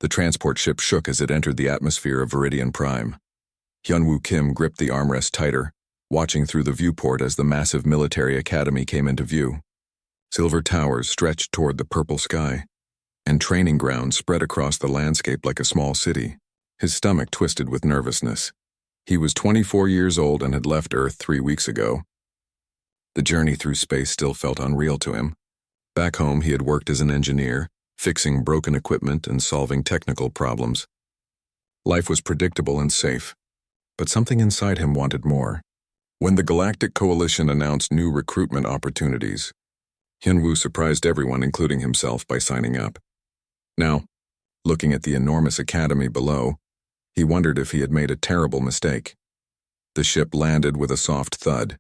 The transport ship shook as it entered the atmosphere of Viridian Prime. Hyunwoo Kim gripped the armrest tighter, watching through the viewport as the massive military academy came into view. Silver towers stretched toward the purple sky, and training grounds spread across the landscape like a small city. His stomach twisted with nervousness. He was 24 years old and had left Earth 3 weeks ago. The journey through space still felt unreal to him. Back home, he had worked as an engineer, fixing broken equipment and solving technical problems. Life was predictable and safe, but something inside him wanted more. When the Galactic Coalition announced new recruitment opportunities, Hyunwoo surprised everyone, including himself, by signing up. Now, looking at the enormous academy below, he wondered if he had made a terrible mistake. The ship landed with a soft thud.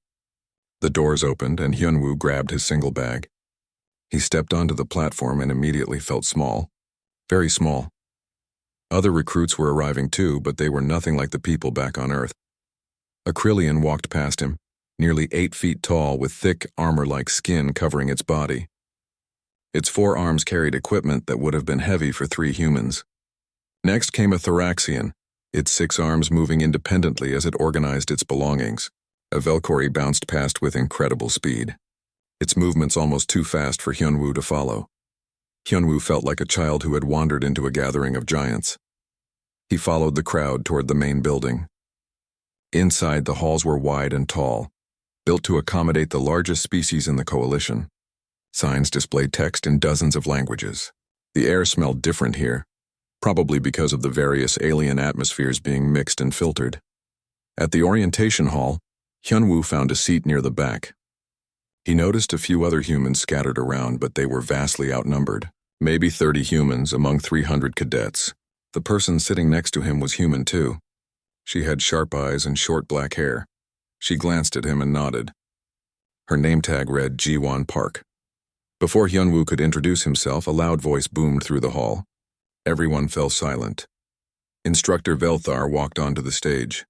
The doors opened and Hyunwoo grabbed his single bag. He stepped onto the platform and immediately felt small. Very small. Other recruits were arriving too, but they were nothing like the people back on Earth. A Krillian walked past him, nearly 8 feet tall with thick, armor-like skin covering its body. Its 4 arms carried equipment that would have been heavy for 3 humans. Next came a Thoraxian, its 6 arms moving independently as it organized its belongings. A Valkyrie bounced past with incredible speed. Its movements almost too fast for Hyunwoo to follow. Hyunwoo felt like a child who had wandered into a gathering of giants. He followed the crowd toward the main building. Inside, the halls were wide and tall, built to accommodate the largest species in the coalition. Signs displayed text in dozens of languages. The air smelled different here, probably because of the various alien atmospheres being mixed and filtered. At the orientation hall, Hyunwoo found a seat near the back. He noticed a few other humans scattered around, but they were vastly outnumbered. Maybe 30 humans among 300 cadets. The person sitting next to him was human too. She had sharp eyes and short black hair. She glanced at him and nodded. Her name tag read Ji-won Park. Before Hyunwoo could introduce himself, a loud voice boomed through the hall. Everyone fell silent. Instructor Velthar walked onto the stage.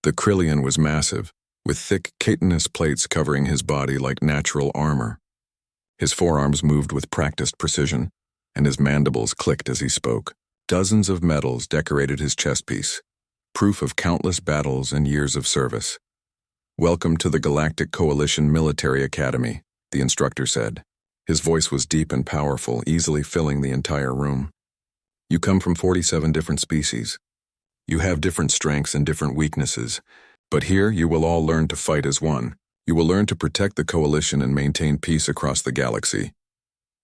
The Krillian was massive, with thick chitinous plates covering his body like natural armor. His forearms moved with practiced precision, and his mandibles clicked as he spoke. Dozens of medals decorated his chest piece, proof of countless battles and years of service. "Welcome to the Galactic Coalition Military Academy," the instructor said. His voice was deep and powerful, easily filling the entire room. "You come from 47 different species. You have different strengths and different weaknesses, but here you will all learn to fight as one. You will learn to protect the coalition and maintain peace across the galaxy."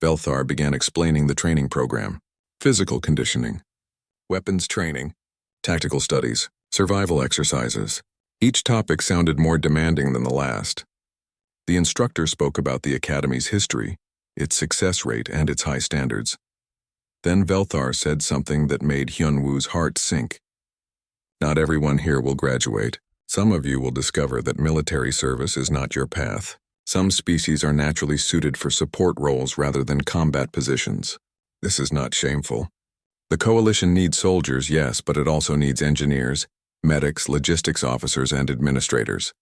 Velthar began explaining the training program. Physical conditioning, weapons training, tactical studies, survival exercises. Each topic sounded more demanding than the last. The instructor spoke about the Academy's history, its success rate, and its high standards. Then Velthar said something that made Hyunwoo's heart sink. "Not everyone here will graduate. Some of you will discover that military service is not your path. Some species are naturally suited for support roles rather than combat positions. This is not shameful. The coalition needs soldiers, yes, but it also needs engineers, medics, logistics officers, and administrators."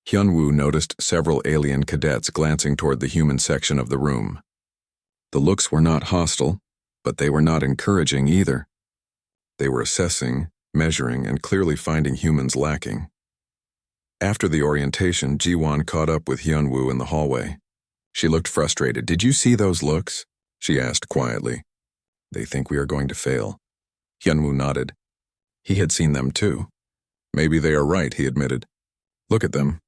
Hyunwoo noticed several alien cadets glancing toward the human section of the room. The looks were not hostile, but they were not encouraging either. They were assessing, measuring, and clearly finding humans lacking. After the orientation, Ji-won caught up with Hyunwoo in the hallway. She looked frustrated. "Did you see those looks?" she asked quietly. "They think we are going to fail." Hyunwoo nodded. He had seen them too. "Maybe they are right," he admitted. "Look at them.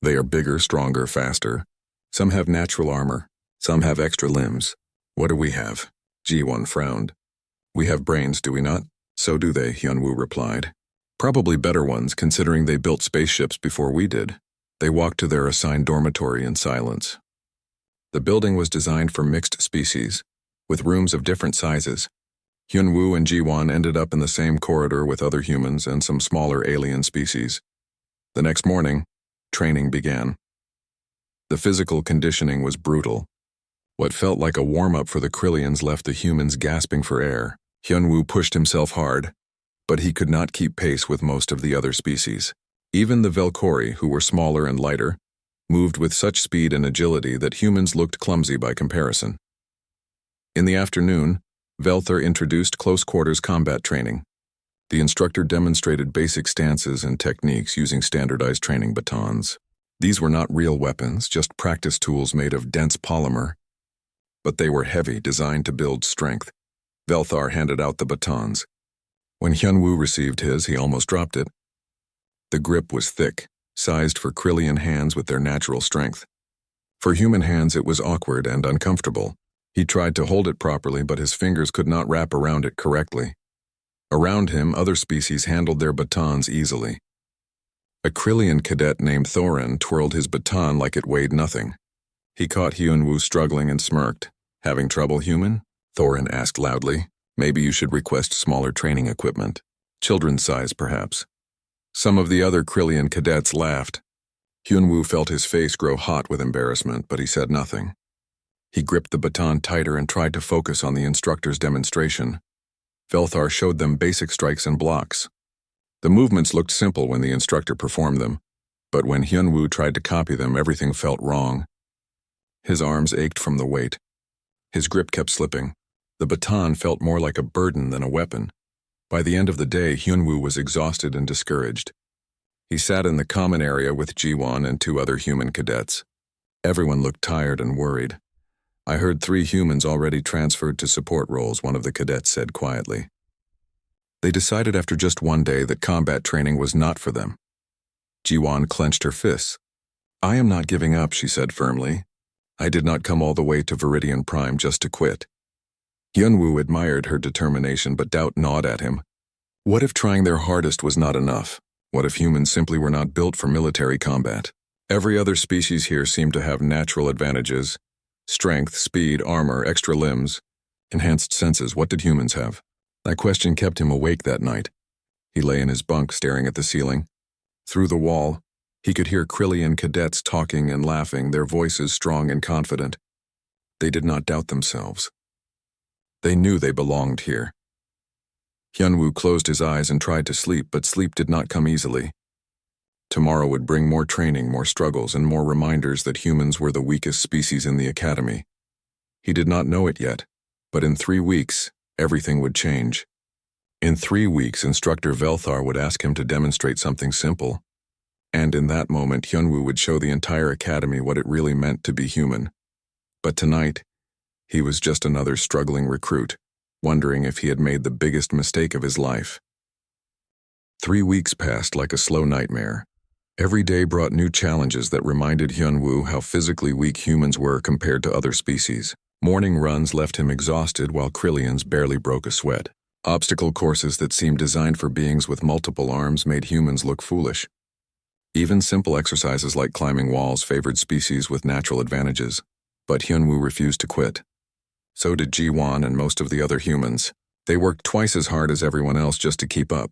They are bigger, stronger, faster. Some have natural armor. Some have extra limbs. What do we have?" Ji-won frowned. "We have brains, do we not?" "So do they," Hyunwoo replied. "Probably better ones, considering they built spaceships before we did." They walked to their assigned dormitory in silence. The building was designed for mixed species, with rooms of different sizes. Hyunwoo and Ji-won ended up in the same corridor with other humans and some smaller alien species. The next morning, training began. The physical conditioning was brutal. What felt like a warm-up for the Krillians left the humans gasping for air. Hyunwoo pushed himself hard, but he could not keep pace with most of the other species. Even the Valkyrie, who were smaller and lighter, moved with such speed and agility that humans looked clumsy by comparison. In the afternoon, Velthar introduced close-quarters combat training. The instructor demonstrated basic stances and techniques using standardized training batons. These were not real weapons, just practice tools made of dense polymer. But they were heavy, designed to build strength. Velthar handed out the batons. When Hyunwoo received his, he almost dropped it. The grip was thick, sized for Krillian hands with their natural strength. For human hands, it was awkward and uncomfortable. He tried to hold it properly, but his fingers could not wrap around it correctly. Around him, other species handled their batons easily. A Krillian cadet named Thorin twirled his baton like it weighed nothing. He caught Hyunwoo struggling and smirked. "Having trouble, human?" Thorin asked loudly. "Maybe you should request smaller training equipment. Children's size, perhaps." Some of the other Krillian cadets laughed. Hyunwoo felt his face grow hot with embarrassment, but he said nothing. He gripped the baton tighter and tried to focus on the instructor's demonstration. Velthar showed them basic strikes and blocks. The movements looked simple when the instructor performed them, but when Hyunwoo tried to copy them, everything felt wrong. His arms ached from the weight. His grip kept slipping. The baton felt more like a burden than a weapon. By the end of the day, Hyunwoo was exhausted and discouraged. He sat in the common area with Jiwon and 2 other human cadets. Everyone looked tired and worried. "I heard 3 humans already transferred to support roles," one of the cadets said quietly. They decided after just one day that combat training was not for them. Jiwon clenched her fists. "I am not giving up," she said firmly. "I did not come all the way to Viridian Prime just to quit." Hyunwoo admired her determination, but doubt gnawed at him. What if trying their hardest was not enough? What if humans simply were not built for military combat? Every other species here seemed to have natural advantages. Strength, speed, armor, extra limbs, enhanced senses. What did humans have? That question kept him awake that night. He lay in his bunk staring at the ceiling. Through the wall, he could hear Krillian cadets talking and laughing, their voices strong and confident. They did not doubt themselves. They knew they belonged here. Hyunwoo closed his eyes and tried to sleep, but sleep did not come easily. Tomorrow would bring more training, more struggles, and more reminders that humans were the weakest species in the academy. He did not know it yet, but in 3 weeks, everything would change. In 3 weeks, Instructor Velthar would ask him to demonstrate something simple. And in that moment, Hyunwoo would show the entire academy what it really meant to be human. But tonight, he was just another struggling recruit, wondering if he had made the biggest mistake of his life. 3 weeks passed like a slow nightmare. Every day brought new challenges that reminded Hyunwoo how physically weak humans were compared to other species. Morning runs left him exhausted while Krillians barely broke a sweat. Obstacle courses that seemed designed for beings with multiple arms made humans look foolish. Even simple exercises like climbing walls favored species with natural advantages. But Hyunwoo refused to quit. So did Jiwon and most of the other humans. They worked twice as hard as everyone else just to keep up.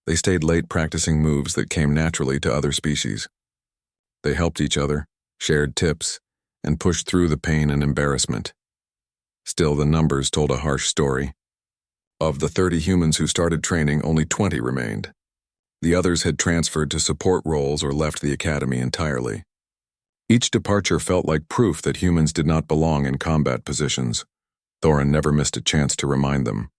They stayed late practicing moves that came naturally to other species. They helped each other, shared tips, and pushed through the pain and embarrassment. Still, the numbers told a harsh story. Of the 30 humans who started training, only 20 remained. The others had transferred to support roles or left the academy entirely. Each departure felt like proof that humans did not belong in combat positions. Thorin never missed a chance to remind them.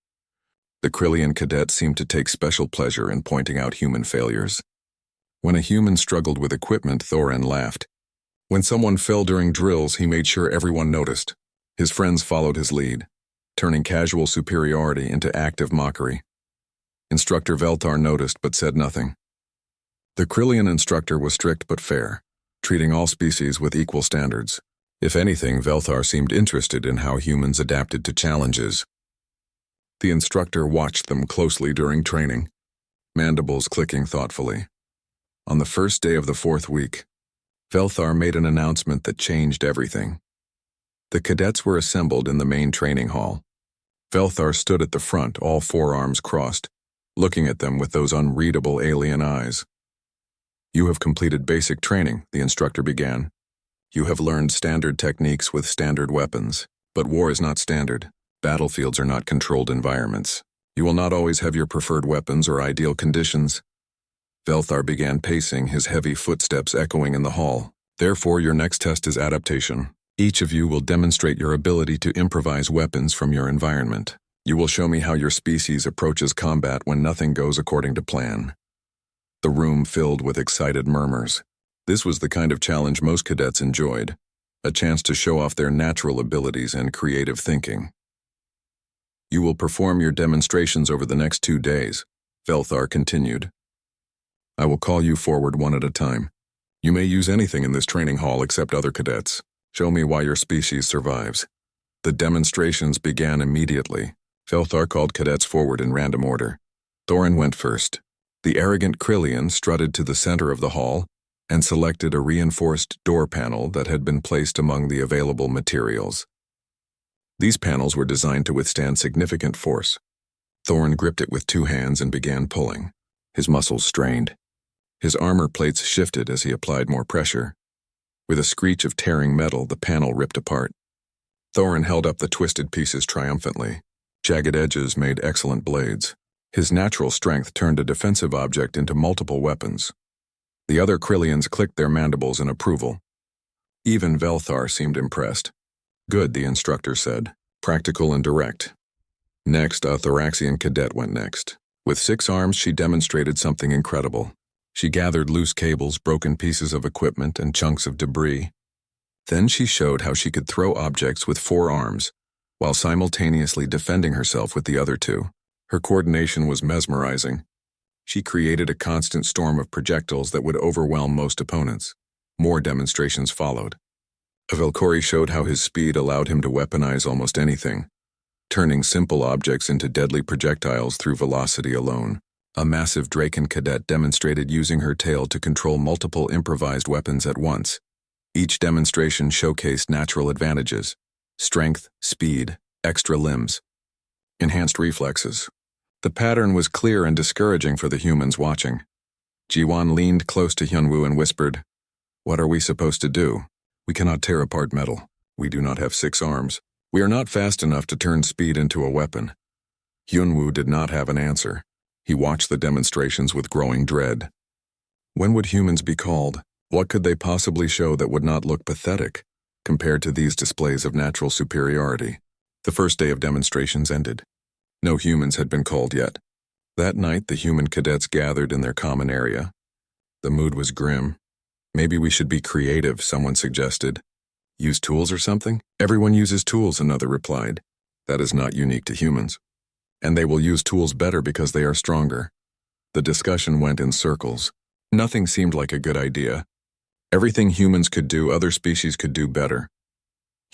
The Krillian cadet seemed to take special pleasure in pointing out human failures. When a human struggled with equipment, Thorin laughed. When someone fell during drills, he made sure everyone noticed. His friends followed his lead, turning casual superiority into active mockery. Instructor Velthar noticed but said nothing. The Krillian instructor was strict but fair, treating all species with equal standards. If anything, Velthar seemed interested in how humans adapted to challenges. The instructor watched them closely during training, mandibles clicking thoughtfully. On the first day of the 4th week, Velthar made an announcement that changed everything. The cadets were assembled in the main training hall. Velthar stood at the front, all 4 arms crossed, looking at them with those unreadable alien eyes. "You have completed basic training," the instructor began. "You have learned standard techniques with standard weapons. But war is not standard. Battlefields are not controlled environments. You will not always have your preferred weapons or ideal conditions." Velthar began pacing, his heavy footsteps echoing in the hall. "Therefore, your next test is adaptation. Each of you will demonstrate your ability to improvise weapons from your environment. You will show me how your species approaches combat when nothing goes according to plan. The room filled with excited murmurs. This was the kind of challenge most cadets enjoyed, a chance to show off their natural abilities and creative thinking. You will perform your demonstrations over the next 2 days, Velthar continued. I will call you forward one at a time. You may use anything in this training hall except other cadets. Show me why your species survives. The demonstrations began immediately. Velthar called cadets forward in random order. Thorin went first. The arrogant Krillian strutted to the center of the hall and selected a reinforced door panel that had been placed among the available materials. These panels were designed to withstand significant force. Thorin gripped it with 2 hands and began pulling. His muscles strained. His armor plates shifted as he applied more pressure. With a screech of tearing metal, the panel ripped apart. Thorin held up the twisted pieces triumphantly. Jagged edges made excellent blades. His natural strength turned a defensive object into multiple weapons. The other Krillians clicked their mandibles in approval. Even Velthar seemed impressed. Good, the instructor said. Practical and direct. Next, a Thoraxian cadet went next. With 6 arms, she demonstrated something incredible. She gathered loose cables, broken pieces of equipment, and chunks of debris. Then she showed how she could throw objects with 4 arms, while simultaneously defending herself with the other 2. Her coordination was mesmerizing. She created a constant storm of projectiles that would overwhelm most opponents. More demonstrations followed. Velkhori showed how his speed allowed him to weaponize almost anything, turning simple objects into deadly projectiles through velocity alone. A massive Draken cadet demonstrated using her tail to control multiple improvised weapons at once. Each demonstration showcased natural advantages: strength, speed, extra limbs, enhanced reflexes. The pattern was clear and discouraging for the humans watching. Jiwan leaned close to Hyunwoo and whispered, "What are we supposed to do? We cannot tear apart metal. We do not have 6 arms. We are not fast enough to turn speed into a weapon." Hyunwoo did not have an answer. He watched the demonstrations with growing dread. When would humans be called? What could they possibly show that would not look pathetic compared to these displays of natural superiority? The first day of demonstrations ended. No humans had been called yet. That night, the human cadets gathered in their common area. The mood was grim. Maybe we should be creative, someone suggested. Use tools or something? Everyone uses tools, another replied. That is not unique to humans. And they will use tools better because they are stronger. The discussion went in circles. Nothing seemed like a good idea. Everything humans could do, other species could do better.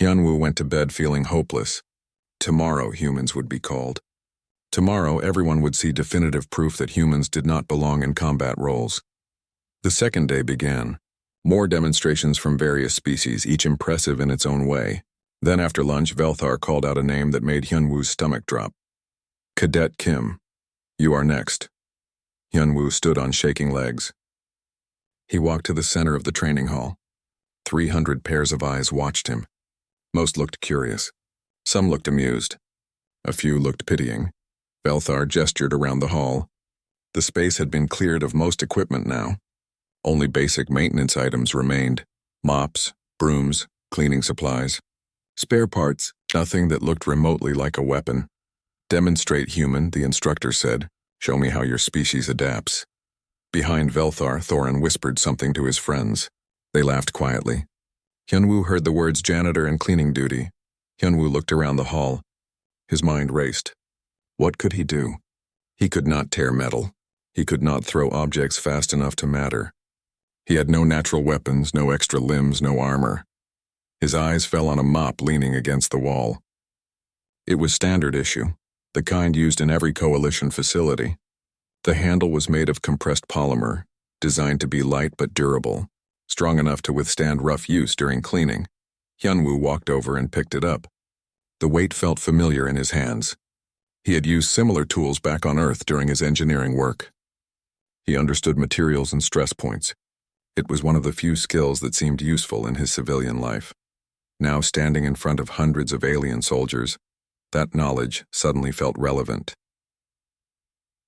Hyunwoo went to bed feeling hopeless. Tomorrow humans would be called. Tomorrow everyone would see definitive proof that humans did not belong in combat roles. The second day began. More demonstrations from various species, each impressive in its own way. Then after lunch, Velthar called out a name that made Hyunwoo's stomach drop. Cadet Kim, you are next. Hyunwoo stood on shaking legs. He walked to the center of the training hall. 300 pairs of eyes watched him. Most looked curious. Some looked amused. A few looked pitying. Velthar gestured around the hall. The space had been cleared of most equipment now. Only basic maintenance items remained: mops, brooms, cleaning supplies. Spare parts, nothing that looked remotely like a weapon. Demonstrate human, the instructor said. Show me how your species adapts. Behind Velthar, Thorin whispered something to his friends. They laughed quietly. Hyunwoo heard the words janitor and cleaning duty. Hyunwoo looked around the hall. His mind raced. What could he do? He could not tear metal. He could not throw objects fast enough to matter. He had no natural weapons, no extra limbs, no armor. His eyes fell on a mop leaning against the wall. It was standard issue, the kind used in every coalition facility. The handle was made of compressed polymer, designed to be light but durable, strong enough to withstand rough use during cleaning. Hyunwoo walked over and picked it up. The weight felt familiar in his hands. He had used similar tools back on Earth during his engineering work. He understood materials and stress points. It was one of the few skills that seemed useful in his civilian life. Now standing in front of hundreds of alien soldiers, that knowledge suddenly felt relevant.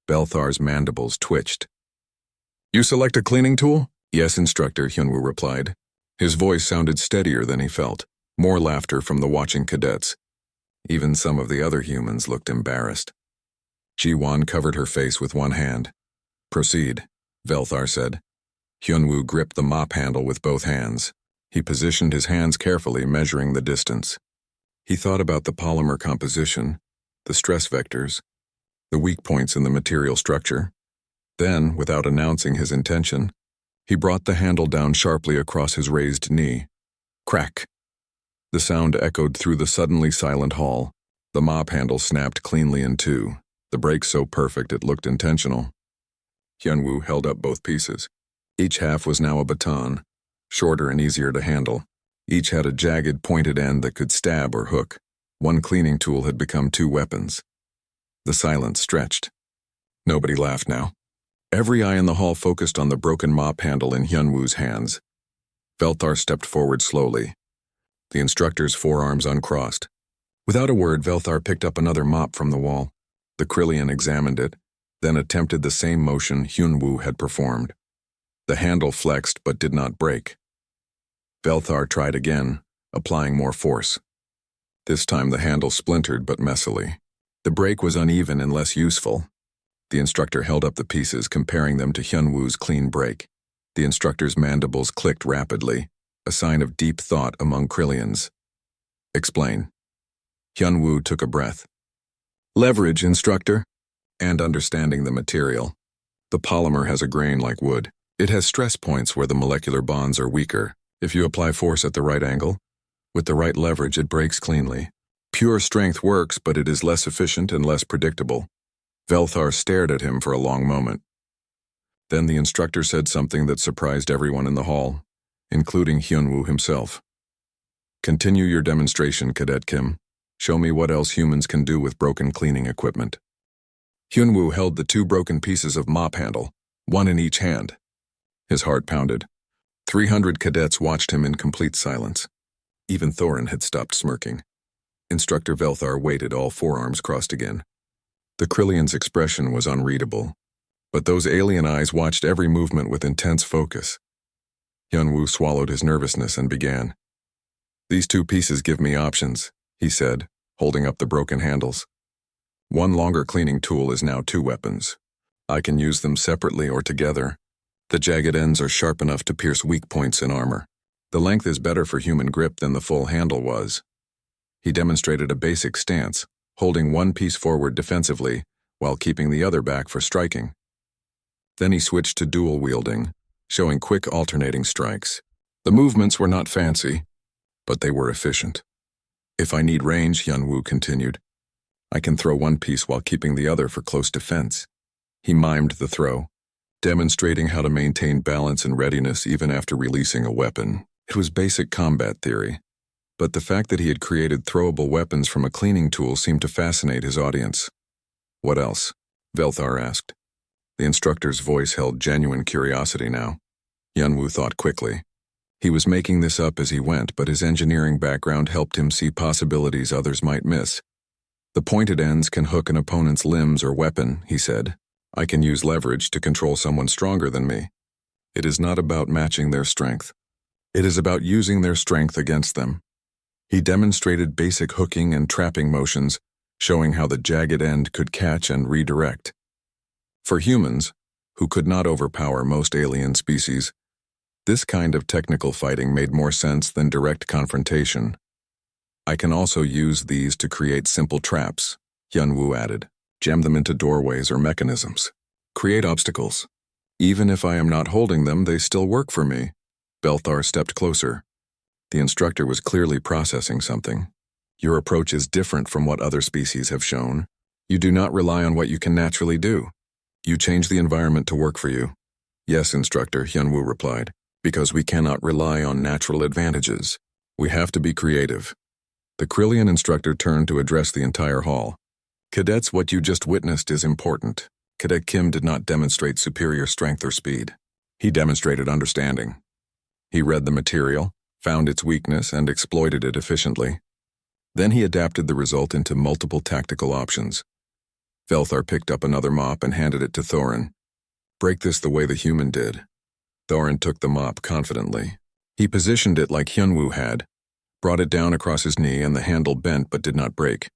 Velthar's mandibles twitched. You select a cleaning tool? Yes, instructor, Hyunwoo replied. His voice sounded steadier than he felt. More laughter from the watching cadets. Even some of the other humans looked embarrassed. Ji-Wan covered her face with one hand. "Proceed," Velthar said. Hyunwoo gripped the mop handle with both hands. He positioned his hands carefully, measuring the distance. He thought about the polymer composition, the stress vectors, the weak points in the material structure. Then, without announcing his intention, he brought the handle down sharply across his raised knee. Crack! The sound echoed through the suddenly silent hall. The mop handle snapped cleanly in two, the break so perfect it looked intentional. Hyunwoo held up both pieces. Each half was now a baton, shorter and easier to handle. Each had a jagged, pointed end that could stab or hook. One cleaning tool had become two weapons. The silence stretched. Nobody laughed now. Every eye in the hall focused on the broken mop handle in Hyunwoo's hands. Velthar stepped forward slowly, the instructor's forearms uncrossed. Without a word, Velthar picked up another mop from the wall. The Krillian examined it, then attempted the same motion Hyunwoo had performed. The handle flexed but did not break. Velthar tried again, applying more force. This time the handle splintered but messily. The break was uneven and less useful. The instructor held up the pieces, comparing them to Hyunwoo's clean break. The instructor's mandibles clicked rapidly, a sign of deep thought among Krillians. "Explain." Hyunwoo took a breath. "Leverage, instructor." "And understanding the material. The polymer has a grain like wood. It has stress points where the molecular bonds are weaker. If you apply force at the right angle, with the right leverage, it breaks cleanly. Pure strength works, but it is less efficient and less predictable." Velthar stared at him for a long moment. Then the instructor said something that surprised everyone in the hall, including Hyunwoo himself. "Continue your demonstration, Cadet Kim. Show me what else humans can do with broken cleaning equipment." Hyunwoo held the two broken pieces of mop handle, one in each hand. His heart pounded. 300 cadets watched him in complete silence. Even Thorin had stopped smirking. Instructor Velthar waited, all forearms crossed again. The Krillian's expression was unreadable, but those alien eyes watched every movement with intense focus. Hyunwoo swallowed his nervousness and began. "These two pieces give me options," he said, holding up the broken handles. "One longer cleaning tool is now two weapons. I can use them separately or together. The jagged ends are sharp enough to pierce weak points in armor. The length is better for human grip than the full handle was." He demonstrated a basic stance, holding one piece forward defensively while keeping the other back for striking. Then he switched to dual wielding, showing quick alternating strikes. The movements were not fancy, but they were efficient. "If I need range," Hyunwoo continued, "I can throw one piece while keeping the other for close defense." He mimed the throw, demonstrating how to maintain balance and readiness even after releasing a weapon. It was basic combat theory, but the fact that he had created throwable weapons from a cleaning tool seemed to fascinate his audience. "What else?" Velthar asked. The instructor's voice held genuine curiosity now. Hyunwoo thought quickly. He was making this up as he went, but his engineering background helped him see possibilities others might miss. "The pointed ends can hook an opponent's limbs or weapon," he said. "I can use leverage to control someone stronger than me. It is not about matching their strength. It is about using their strength against them." He demonstrated basic hooking and trapping motions, showing how the jagged end could catch and redirect. For humans, who could not overpower most alien species, this kind of technical fighting made more sense than direct confrontation. "I can also use these to create simple traps," Hyunwoo added. "Jam them into doorways or mechanisms. Create obstacles. Even if I am not holding them, they still work for me." Velthar stepped closer. The instructor was clearly processing something. "Your approach is different from what other species have shown. You do not rely on what you can naturally do. You change the environment to work for you." "Yes, instructor," Hyunwoo replied, "because we cannot rely on natural advantages. We have to be creative." The Krillian instructor turned to address the entire hall. "Cadets, what you just witnessed is important. Cadet Kim did not demonstrate superior strength or speed. He demonstrated understanding. He read the material, found its weakness, and exploited it efficiently. Then he adapted the result into multiple tactical options." Velthar picked up another mop and handed it to Thorin. "Break this the way the human did." Thorin took the mop confidently. He positioned it like Hyunwoo had, brought it down across his knee, and the handle bent but did not break.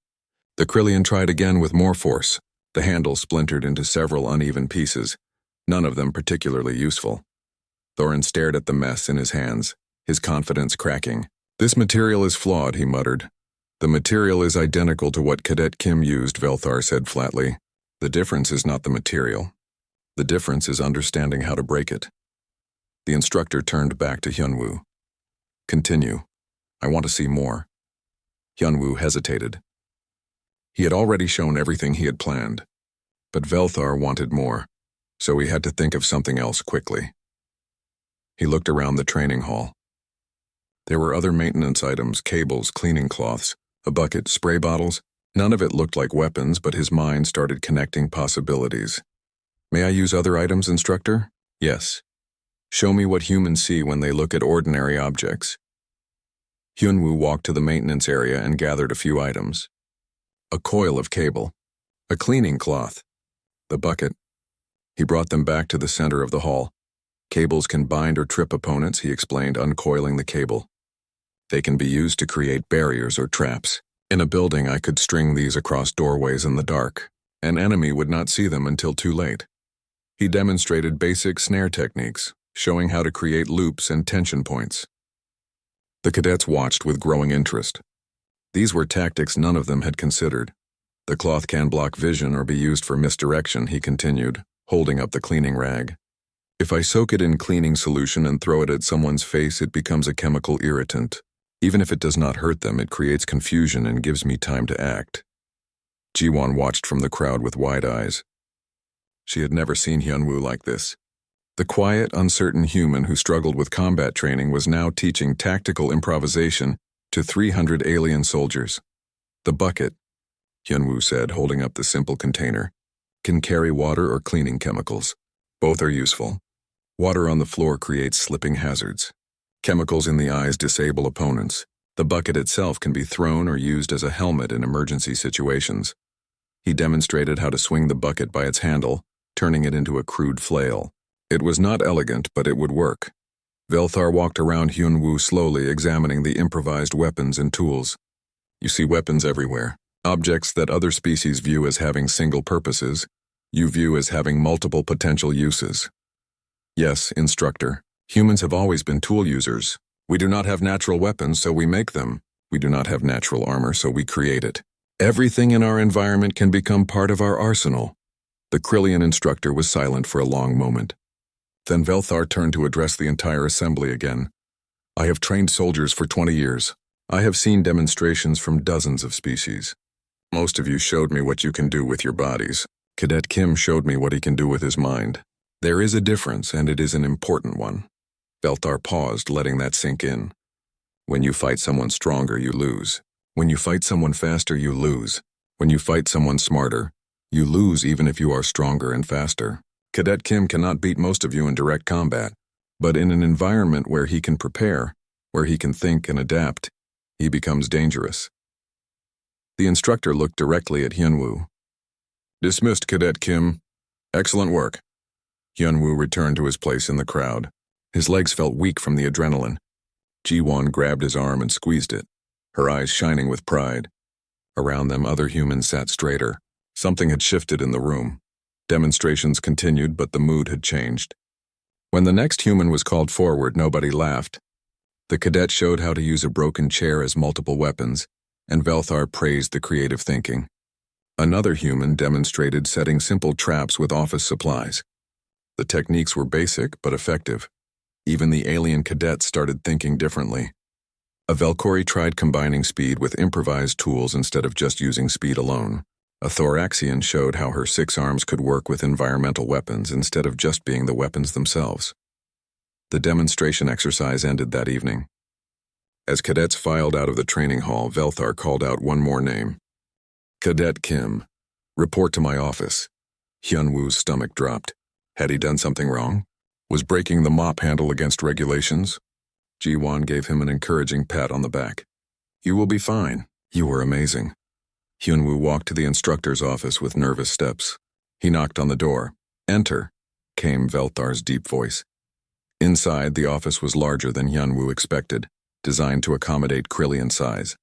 The Krillian tried again with more force. The handle splintered into several uneven pieces, none of them particularly useful. Thorin stared at the mess in his hands, his confidence cracking. "This material is flawed," he muttered. "The material is identical to what Cadet Kim used," Velthar said flatly. "The difference is not the material. The difference is understanding how to break it." The instructor turned back to Hyunwoo. "Continue. I want to see more." Hyunwoo hesitated. He had already shown everything he had planned, but Velthar wanted more, so he had to think of something else quickly. He looked around the training hall. There were other maintenance items, cables, cleaning cloths, a bucket, spray bottles. None of it looked like weapons, but his mind started connecting possibilities. "May I use other items, Instructor?" "Yes. Show me what humans see when they look at ordinary objects." Hyunwoo walked to the maintenance area and gathered a few items. A coil of cable, a cleaning cloth, the bucket. He brought them back to the center of the hall. "Cables can bind or trip opponents," he explained, uncoiling the cable. "They can be used to create barriers or traps. In a building, I could string these across doorways in the dark. An enemy would not see them until too late." He demonstrated basic snare techniques, showing how to create loops and tension points. The cadets watched with growing interest. These were tactics none of them had considered. "The cloth can block vision or be used for misdirection," he continued, holding up the cleaning rag. "If I soak it in cleaning solution and throw it at someone's face, it becomes a chemical irritant. Even if it does not hurt them, it creates confusion and gives me time to act." Jiwon watched from the crowd with wide eyes. She had never seen Hyunwoo like this. The quiet, uncertain human who struggled with combat training was now teaching tactical improvisation to 300 alien soldiers. "The bucket," Hyunwoo said, holding up the simple container, "can carry water or cleaning chemicals. Both are useful. Water on the floor creates slipping hazards. Chemicals in the eyes disable opponents. The bucket itself can be thrown or used as a helmet in emergency situations." He demonstrated how to swing the bucket by its handle, turning it into a crude flail. It was not elegant, but it would work. Velthar walked around Hyunwoo slowly, examining the improvised weapons and tools. "You see weapons everywhere. Objects that other species view as having single purposes, you view as having multiple potential uses." "Yes, Instructor. Humans have always been tool users. We do not have natural weapons, so we make them. We do not have natural armor, so we create it. Everything in our environment can become part of our arsenal." The Krillian instructor was silent for a long moment. Then Velthar turned to address the entire assembly again. "I have trained soldiers for 20 years. I have seen demonstrations from dozens of species. Most of you showed me what you can do with your bodies. Cadet Kim showed me what he can do with his mind. There is a difference, and it is an important one." Velthar paused, letting that sink in. "When you fight someone stronger, you lose. When you fight someone faster, you lose. When you fight someone smarter, you lose even if you are stronger and faster. Cadet Kim cannot beat most of you in direct combat, but in an environment where he can prepare, where he can think and adapt, he becomes dangerous." The instructor looked directly at Hyunwoo. "Dismissed, Cadet Kim. Excellent work." Hyunwoo returned to his place in the crowd. His legs felt weak from the adrenaline. Jiwon grabbed his arm and squeezed it, her eyes shining with pride. Around them, other humans sat straighter. Something had shifted in the room. Demonstrations continued, but the mood had changed. When the next human was called forward, nobody laughed. The cadet showed how to use a broken chair as multiple weapons, and Velthar praised the creative thinking. Another human demonstrated setting simple traps with office supplies. The techniques were basic but effective. Even the alien cadets started thinking differently. A Velkori tried combining speed with improvised tools instead of just using speed alone. A Thoraxian showed how her 6 arms could work with environmental weapons instead of just being the weapons themselves. The demonstration exercise ended that evening. As cadets filed out of the training hall, Velthar called out one more name. "Cadet Kim, report to my office." Hyunwoo's stomach dropped. Had he done something wrong? Was breaking the mop handle against regulations? Jiwon gave him an encouraging pat on the back. "You will be fine. You were amazing." Hyunwoo walked to the instructor's office with nervous steps. He knocked on the door. "Enter," came Velthar's deep voice. Inside, the office was larger than Hyunwoo expected, designed to accommodate Krillian size.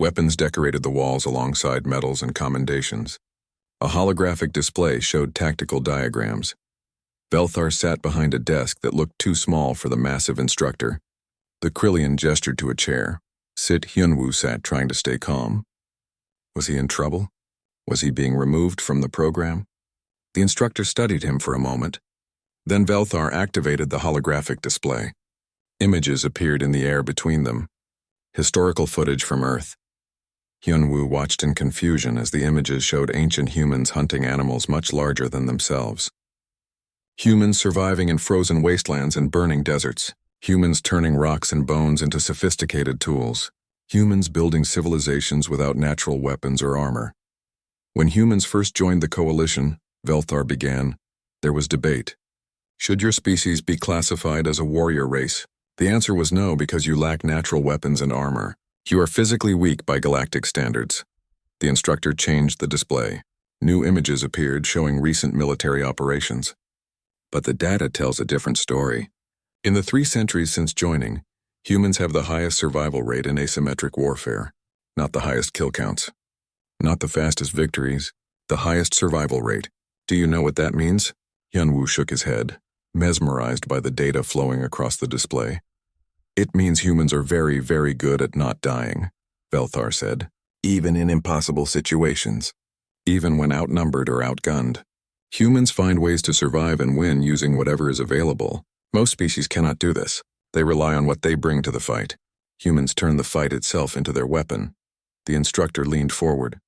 Weapons decorated the walls alongside medals and commendations. A holographic display showed tactical diagrams. Velthar sat behind a desk that looked too small for the massive instructor. The Krillian gestured to a chair. Sit Hyunwoo sat trying to stay calm. Was he in trouble? Was he being removed from the program? The instructor studied him for a moment. Then Velthar activated the holographic display. Images appeared in the air between them. Historical footage from Earth. Hyunwoo watched in confusion as the images showed ancient humans hunting animals much larger than themselves. Humans surviving in frozen wastelands and burning deserts. Humans turning rocks and bones into sophisticated tools. Humans building civilizations without natural weapons or armor. When humans first joined the coalition, Velthar began, there was debate. Should your species be classified as a warrior race? The answer was no, because you lack natural weapons and armor. You are physically weak by galactic standards. The instructor changed the display. New images appeared showing recent military operations. But the data tells a different story. In the 3 centuries since joining, humans have the highest survival rate in asymmetric warfare, not the highest kill counts. Not the fastest victories, the highest survival rate. Do you know what that means? Hyunwoo shook his head, mesmerized by the data flowing across the display. It means humans are very, very good at not dying, Velthar said, even in impossible situations, even when outnumbered or outgunned. Humans find ways to survive and win using whatever is available. Most species cannot do this. They rely on what they bring to the fight. Humans turn the fight itself into their weapon. The instructor leaned forward.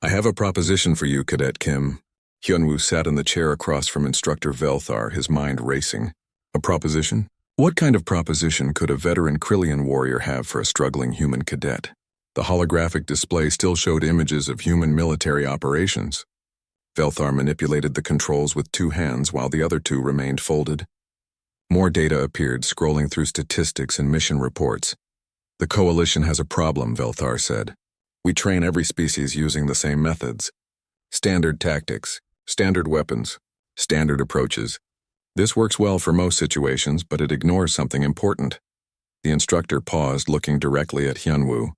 I have a proposition for you, Cadet Kim. Hyunwoo sat in the chair across from Instructor Velthar, his mind racing. A proposition? What kind of proposition could a veteran Krillian warrior have for a struggling human cadet? The holographic display still showed images of human military operations. Velthar manipulated the controls with 2 hands while the other 2 remained folded. More data appeared, scrolling through statistics and mission reports. The coalition has a problem, Velthar said. We train every species using the same methods. Standard tactics, standard weapons, standard approaches. This works well for most situations, but it ignores something important. The instructor paused, looking directly at Hyunwoo.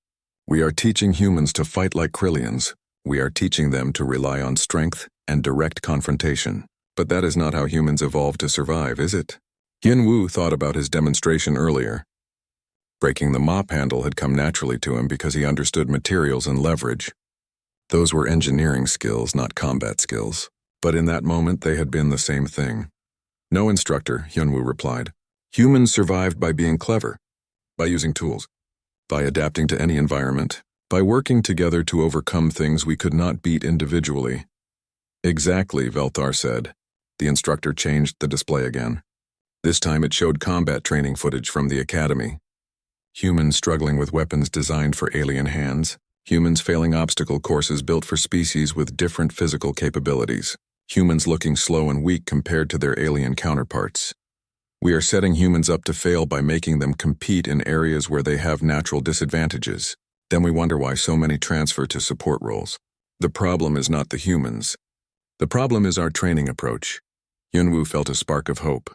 We are teaching humans to fight like Krillians. We are teaching them to rely on strength and direct confrontation. But that is not how humans evolved to survive, is it? Hyunwoo thought about his demonstration earlier. Breaking the mop handle had come naturally to him because he understood materials and leverage. Those were engineering skills, not combat skills. But in that moment, they had been the same thing. No, instructor, Hyunwoo replied. Humans survived by being clever, by using tools, by adapting to any environment, by working together to overcome things we could not beat individually. Exactly, Velthar said. The instructor changed the display again. This time it showed combat training footage from the academy. Humans struggling with weapons designed for alien hands. Humans failing obstacle courses built for species with different physical capabilities. Humans looking slow and weak compared to their alien counterparts. We are setting humans up to fail by making them compete in areas where they have natural disadvantages. Then we wonder why so many transfer to support roles. The problem is not the humans. The problem is our training approach. Hyunwoo felt a spark of hope.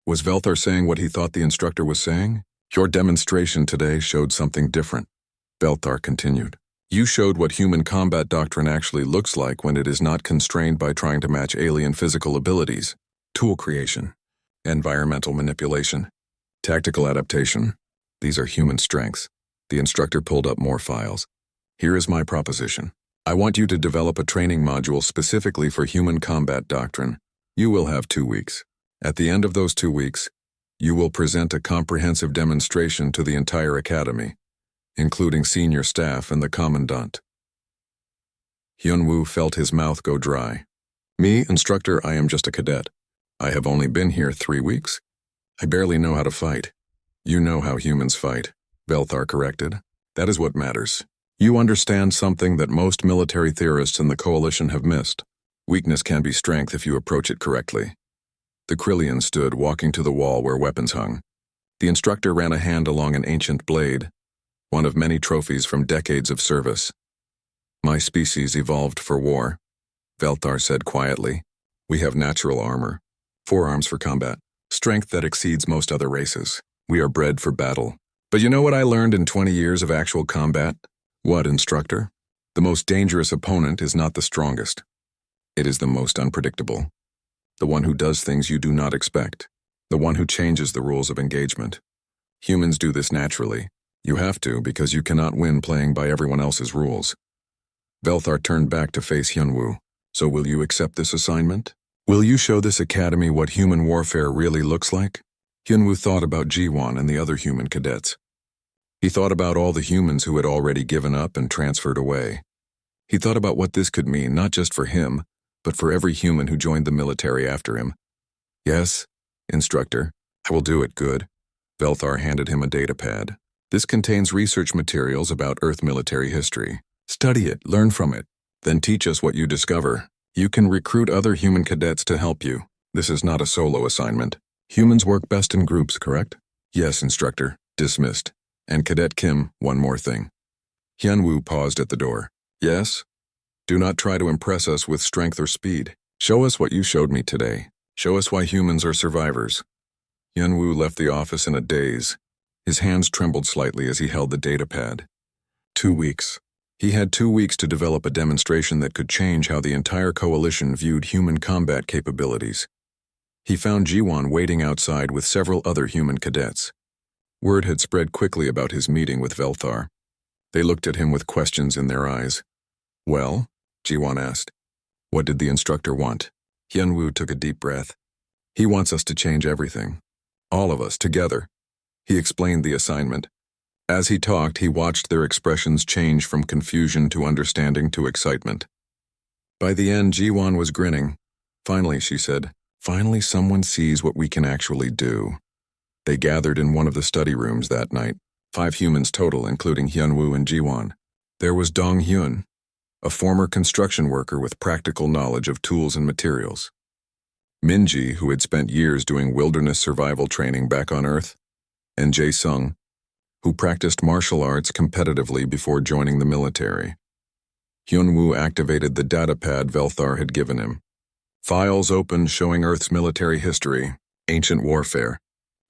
Was Velthar saying what he thought the instructor was saying? Your demonstration today showed something different. Velthar continued. You showed what human combat doctrine actually looks like when it is not constrained by trying to match alien physical abilities. Tool creation, environmental manipulation, tactical adaptation. These are human strengths. The instructor pulled up more files. Here is my proposition. I want you to develop a training module specifically for human combat doctrine. You will have 2 weeks. At the end of those 2 weeks, you will present a comprehensive demonstration to the entire academy, including senior staff and the commandant. Hyunwoo felt his mouth go dry. Me, instructor, I am just a cadet. I have only been here 3 weeks. I barely know how to fight. You know how humans fight, Velthar corrected. That is what matters. You understand something that most military theorists in the coalition have missed. Weakness can be strength if you approach it correctly. The Krillian stood, walking to the wall where weapons hung. The instructor ran a hand along an ancient blade, one of many trophies from decades of service. My species evolved for war, Velthar said quietly. We have natural armor, forearms for combat, strength that exceeds most other races. We are bred for battle. But you know what I learned in 20 years of actual combat? What, instructor? The most dangerous opponent is not the strongest. It is the most unpredictable. The one who does things you do not expect. The one who changes the rules of engagement. Humans do this naturally. You have to because you cannot win playing by everyone else's rules. Velthar turned back to face Hyunwoo. So will you accept this assignment? Will you show this academy what human warfare really looks like? Hyunwoo thought about Jiwon and the other human cadets. He thought about all the humans who had already given up and transferred away. He thought about what this could mean not just for him, but for every human who joined the military after him. Yes, instructor, I will do it, good. Velthar handed him a datapad. This contains research materials about Earth military history. Study it, learn from it, then teach us what you discover. You can recruit other human cadets to help you. This is not a solo assignment. Humans work best in groups, correct? Yes, instructor. Dismissed. And Cadet Kim, one more thing. Hyunwoo paused at the door. Yes? Do not try to impress us with strength or speed. Show us what you showed me today. Show us why humans are survivors. Hyunwoo left the office in a daze. His hands trembled slightly as he held the datapad. 2 weeks. He had 2 weeks to develop a demonstration that could change how the entire coalition viewed human combat capabilities. He found Jiwon waiting outside with several other human cadets. Word had spread quickly about his meeting with Velthar. They looked at him with questions in their eyes. Well? Jiwon asked. What did the instructor want? Hyunwoo took a deep breath. He wants us to change everything. All of us, together. He explained the assignment. As he talked, he watched their expressions change from confusion to understanding to excitement. By the end, Jiwon was grinning. Finally, she said, finally someone sees what we can actually do. They gathered in one of the study rooms that night, 5 humans total, including Hyunwoo and Jiwon. There was Dong Hyun, a former construction worker with practical knowledge of tools and materials. Minji, who had spent years doing wilderness survival training back on Earth, and Jae Sung, who practiced martial arts competitively before joining the military. Hyunwoo activated the datapad Velthar had given him. Files opened showing Earth's military history, ancient warfare,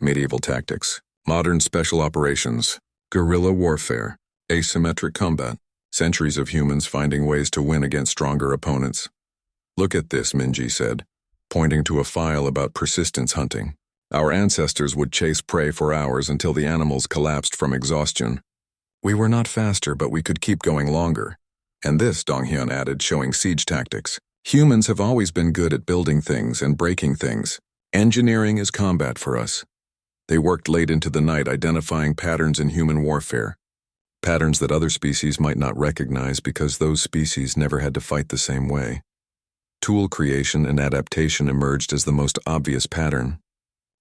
medieval tactics, modern special operations, guerrilla warfare, asymmetric combat, centuries of humans finding ways to win against stronger opponents. Look at this, Minji said, pointing to a file about persistence hunting. Our ancestors would chase prey for hours until the animals collapsed from exhaustion. We were not faster, but we could keep going longer. And this, Donghyun added, showing siege tactics. Humans have always been good at building things and breaking things. Engineering is combat for us. They worked late into the night identifying patterns in human warfare. Patterns that other species might not recognize because those species never had to fight the same way. Tool creation and adaptation emerged as the most obvious pattern.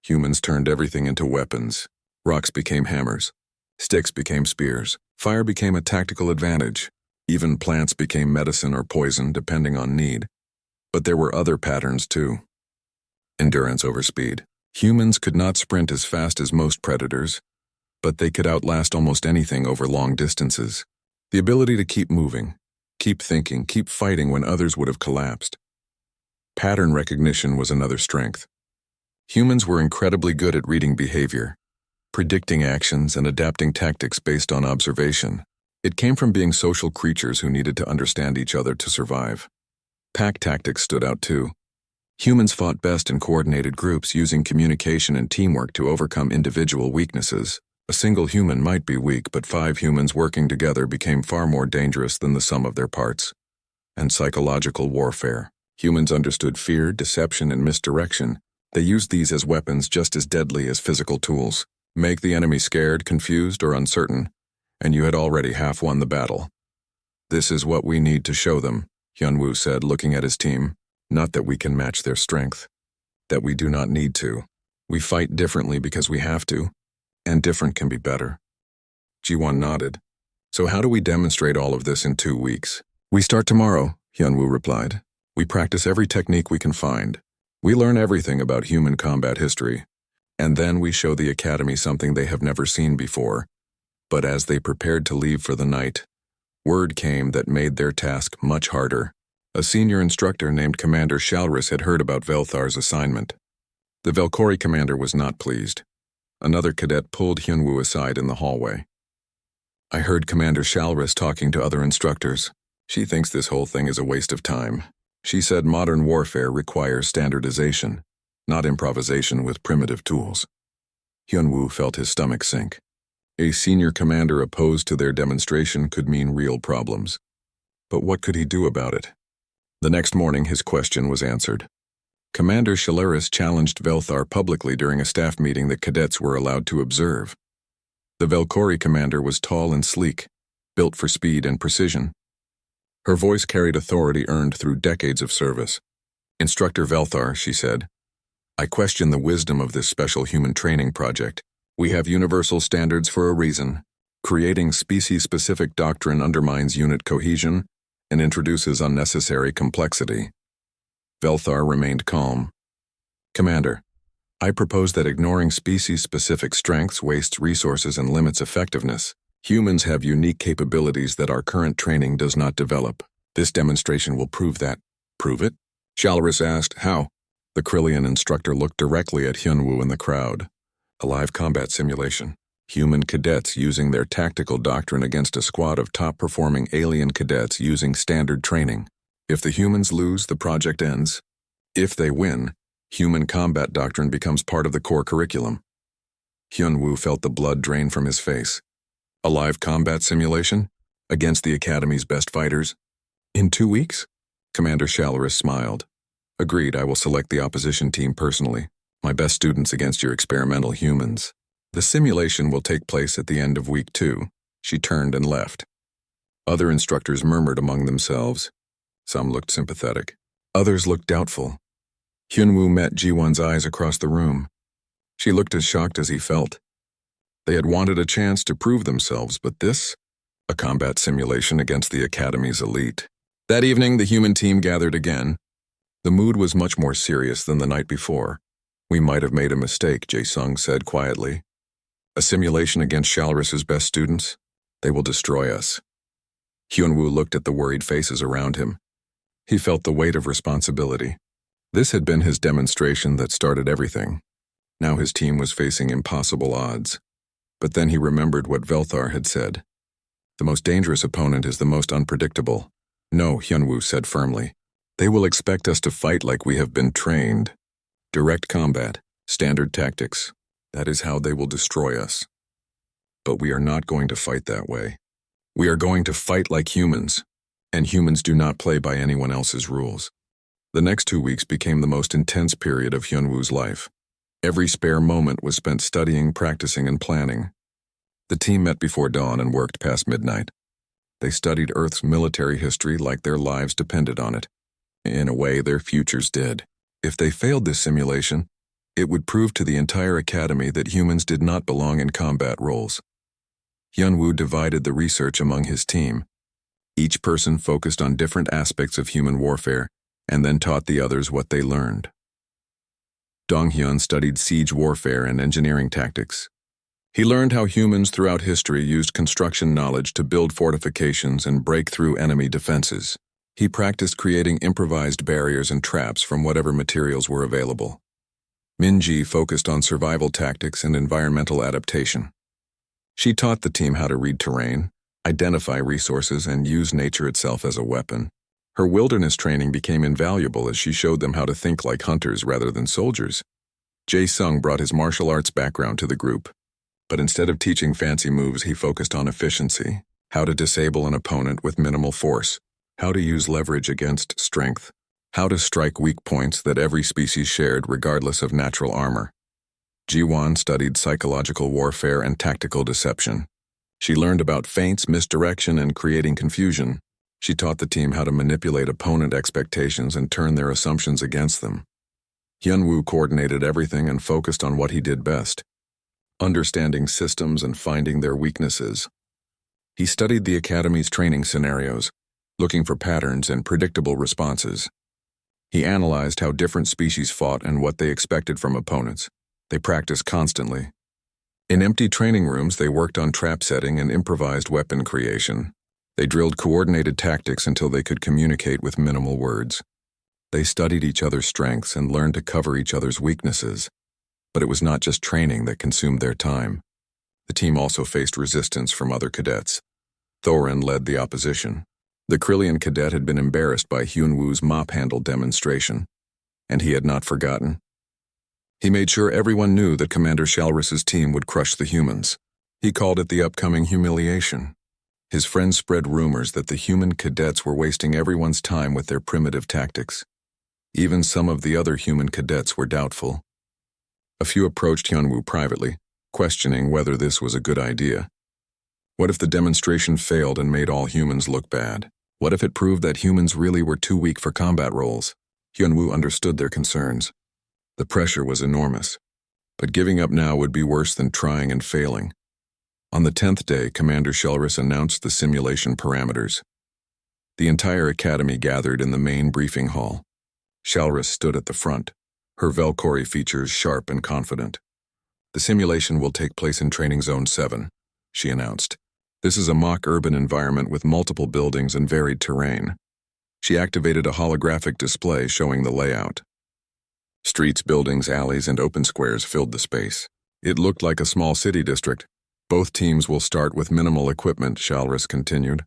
Humans turned everything into weapons. Rocks became hammers. Sticks became spears. Fire became a tactical advantage. Even plants became medicine or poison, depending on need. But there were other patterns, too. Endurance over speed. Humans could not sprint as fast as most predators, but they could outlast almost anything over long distances. The ability to keep moving, keep thinking, keep fighting when others would have collapsed. Pattern recognition was another strength. Humans were incredibly good at reading behavior, predicting actions and adapting tactics based on observation. It came from being social creatures who needed to understand each other to survive. Pack tactics stood out too. Humans fought best in coordinated groups using communication and teamwork to overcome individual weaknesses. A single human might be weak, but 5 humans working together became far more dangerous than the sum of their parts. And psychological warfare. Humans understood fear, deception, and misdirection. They used these as weapons just as deadly as physical tools. Make the enemy scared, confused, or uncertain, and you had already half won the battle. This is what we need to show them, Hyunwoo said, looking at his team. Not that we can match their strength. That we do not need to. We fight differently because we have to, and different can be better. Jiwon nodded. So how do we demonstrate all of this in 2 weeks? We start tomorrow, Hyunwoo replied. We practice every technique we can find. We learn everything about human combat history, and then we show the Academy something they have never seen before. But as they prepared to leave for the night, word came that made their task much harder. A senior instructor named Commander Shalris had heard about Velthar's assignment. The Velkori commander was not pleased. Another cadet pulled Hyunwoo aside in the hallway. I heard Commander Shalris talking to other instructors. She thinks this whole thing is a waste of time. She said modern warfare requires standardization, not improvisation with primitive tools. Hyunwoo felt his stomach sink. A senior commander opposed to their demonstration could mean real problems. But what could he do about it? The next morning, his question was answered. Commander Shalaris challenged Velthar publicly during a staff meeting that cadets were allowed to observe. The Velkori commander was tall and sleek, built for speed and precision. Her voice carried authority earned through decades of service. Instructor Velthar, she said, I question the wisdom of this special human training project. We have universal standards for a reason. Creating species-specific doctrine undermines unit cohesion and introduces unnecessary complexity. Velthar remained calm. Commander, I propose that ignoring species-specific strengths wastes resources and limits effectiveness. Humans have unique capabilities that our current training does not develop. This demonstration will prove that. Prove it? Shalris asked, how? The Krillian instructor looked directly at Hyunwoo in the crowd. A live combat simulation. Human cadets using their tactical doctrine against a squad of top-performing alien cadets using standard training. If the humans lose, the project ends. If they win, human combat doctrine becomes part of the core curriculum. Hyunwoo felt the blood drain from his face. A live combat simulation? Against the Academy's best fighters? In 2 weeks? Commander Shalris smiled. Agreed, I will select the opposition team personally. My best students against your experimental humans. The simulation will take place at the end of week 2. She turned and left. Other instructors murmured among themselves. Some looked sympathetic. Others looked doubtful. Hyunwoo met Ji-won's eyes across the room. She looked as shocked as he felt. They had wanted a chance to prove themselves, but this? A combat simulation against the Academy's elite. That evening, the human team gathered again. The mood was much more serious than the night before. We might have made a mistake, Jae-sung said quietly. A simulation against Shalris's best students? They will destroy us. Hyunwoo looked at the worried faces around him. He felt the weight of responsibility. This had been his demonstration that started everything. Now his team was facing impossible odds. But then he remembered what Velthar had said. The most dangerous opponent is the most unpredictable. No, Hyunwoo said firmly. They will expect us to fight like we have been trained. Direct combat, standard tactics. That is how they will destroy us. But we are not going to fight that way. We are going to fight like humans, and humans do not play by anyone else's rules. The next 2 weeks became the most intense period of Hyunwoo's life. Every spare moment was spent studying, practicing, and planning. The team met before dawn and worked past midnight. They studied Earth's military history like their lives depended on it. In a way, their futures did. If they failed this simulation, it would prove to the entire Academy that humans did not belong in combat roles. Hyunwoo divided the research among his team. Each person focused on different aspects of human warfare and then taught the others what they learned. Donghyun studied siege warfare and engineering tactics. He learned how humans throughout history used construction knowledge to build fortifications and break through enemy defenses. He practiced creating improvised barriers and traps from whatever materials were available. Minji focused on survival tactics and environmental adaptation. She taught the team how to read terrain, identify resources, and use nature itself as a weapon. Her wilderness training became invaluable as she showed them how to think like hunters rather than soldiers. Jae-sung brought his martial arts background to the group. But instead of teaching fancy moves, he focused on efficiency, how to disable an opponent with minimal force, how to use leverage against strength, how to strike weak points that every species shared regardless of natural armor. Ji-won studied psychological warfare and tactical deception. She learned about feints, misdirection, and creating confusion. She taught the team how to manipulate opponent expectations and turn their assumptions against them. Hyunwoo coordinated everything and focused on what he did best, understanding systems and finding their weaknesses. He studied the Academy's training scenarios, looking for patterns and predictable responses. He analyzed how different species fought and what they expected from opponents. They practiced constantly. In empty training rooms, they worked on trap setting and improvised weapon creation. They drilled coordinated tactics until they could communicate with minimal words. They studied each other's strengths and learned to cover each other's weaknesses. But it was not just training that consumed their time. The team also faced resistance from other cadets. Thorin led the opposition. The Krillian cadet had been embarrassed by Hyunwoo's mop-handle demonstration, and he had not forgotten. He made sure everyone knew that Commander Shalris's team would crush the humans. He called it the upcoming humiliation. His friends spread rumors that the human cadets were wasting everyone's time with their primitive tactics. Even some of the other human cadets were doubtful. A few approached Hyunwoo privately, questioning whether this was a good idea. What if the demonstration failed and made all humans look bad? What if it proved that humans really were too weak for combat roles? Hyunwoo understood their concerns. The pressure was enormous, but giving up now would be worse than trying and failing. On the 10th day, Commander Shalris announced the simulation parameters. The entire academy gathered in the main briefing hall. Shalris stood at the front, her Valkyrie features sharp and confident. The simulation will take place in Training Zone 7, she announced. This is a mock urban environment with multiple buildings and varied terrain. She activated a holographic display showing the layout. Streets, buildings, alleys, and open squares filled the space. It looked like a small city district. Both teams will start with minimal equipment, Shalris continued.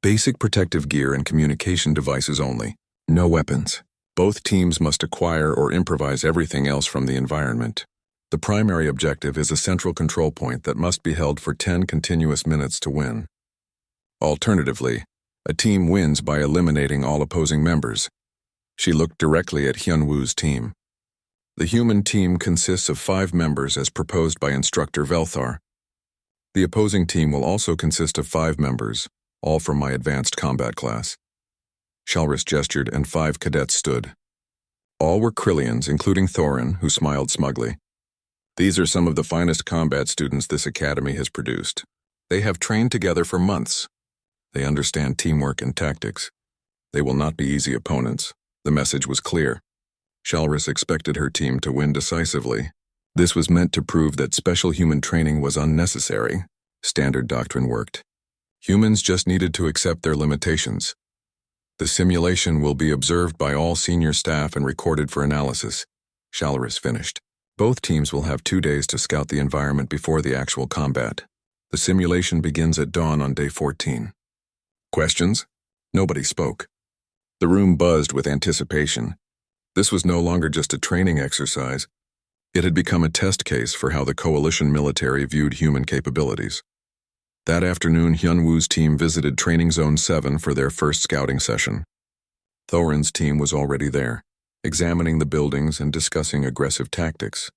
Basic protective gear and communication devices only. No weapons. Both teams must acquire or improvise everything else from the environment. The primary objective is a central control point that must be held for 10 continuous minutes to win. Alternatively, a team wins by eliminating all opposing members. She looked directly at Hyunwoo's team. The human team consists of 5 members as proposed by Instructor Velthar. The opposing team will also consist of 5 members, all from my advanced combat class. Shalris gestured and 5 cadets stood. All were Krillians, including Thorin, who smiled smugly. These are some of the finest combat students this academy has produced. They have trained together for months. They understand teamwork and tactics. They will not be easy opponents. The message was clear. Shalris expected her team to win decisively. This was meant to prove that special human training was unnecessary. Standard doctrine worked. Humans just needed to accept their limitations. The simulation will be observed by all senior staff and recorded for analysis. Shalris finished. Both teams will have 2 days to scout the environment before the actual combat. The simulation begins at dawn on day 14. Questions? Nobody spoke. The room buzzed with anticipation. This was no longer just a training exercise. It had become a test case for how the coalition military viewed human capabilities. That afternoon, Hyunwoo's team visited Training Zone 7 for their first scouting session. Thorin's team was already there, examining the buildings and discussing aggressive tactics.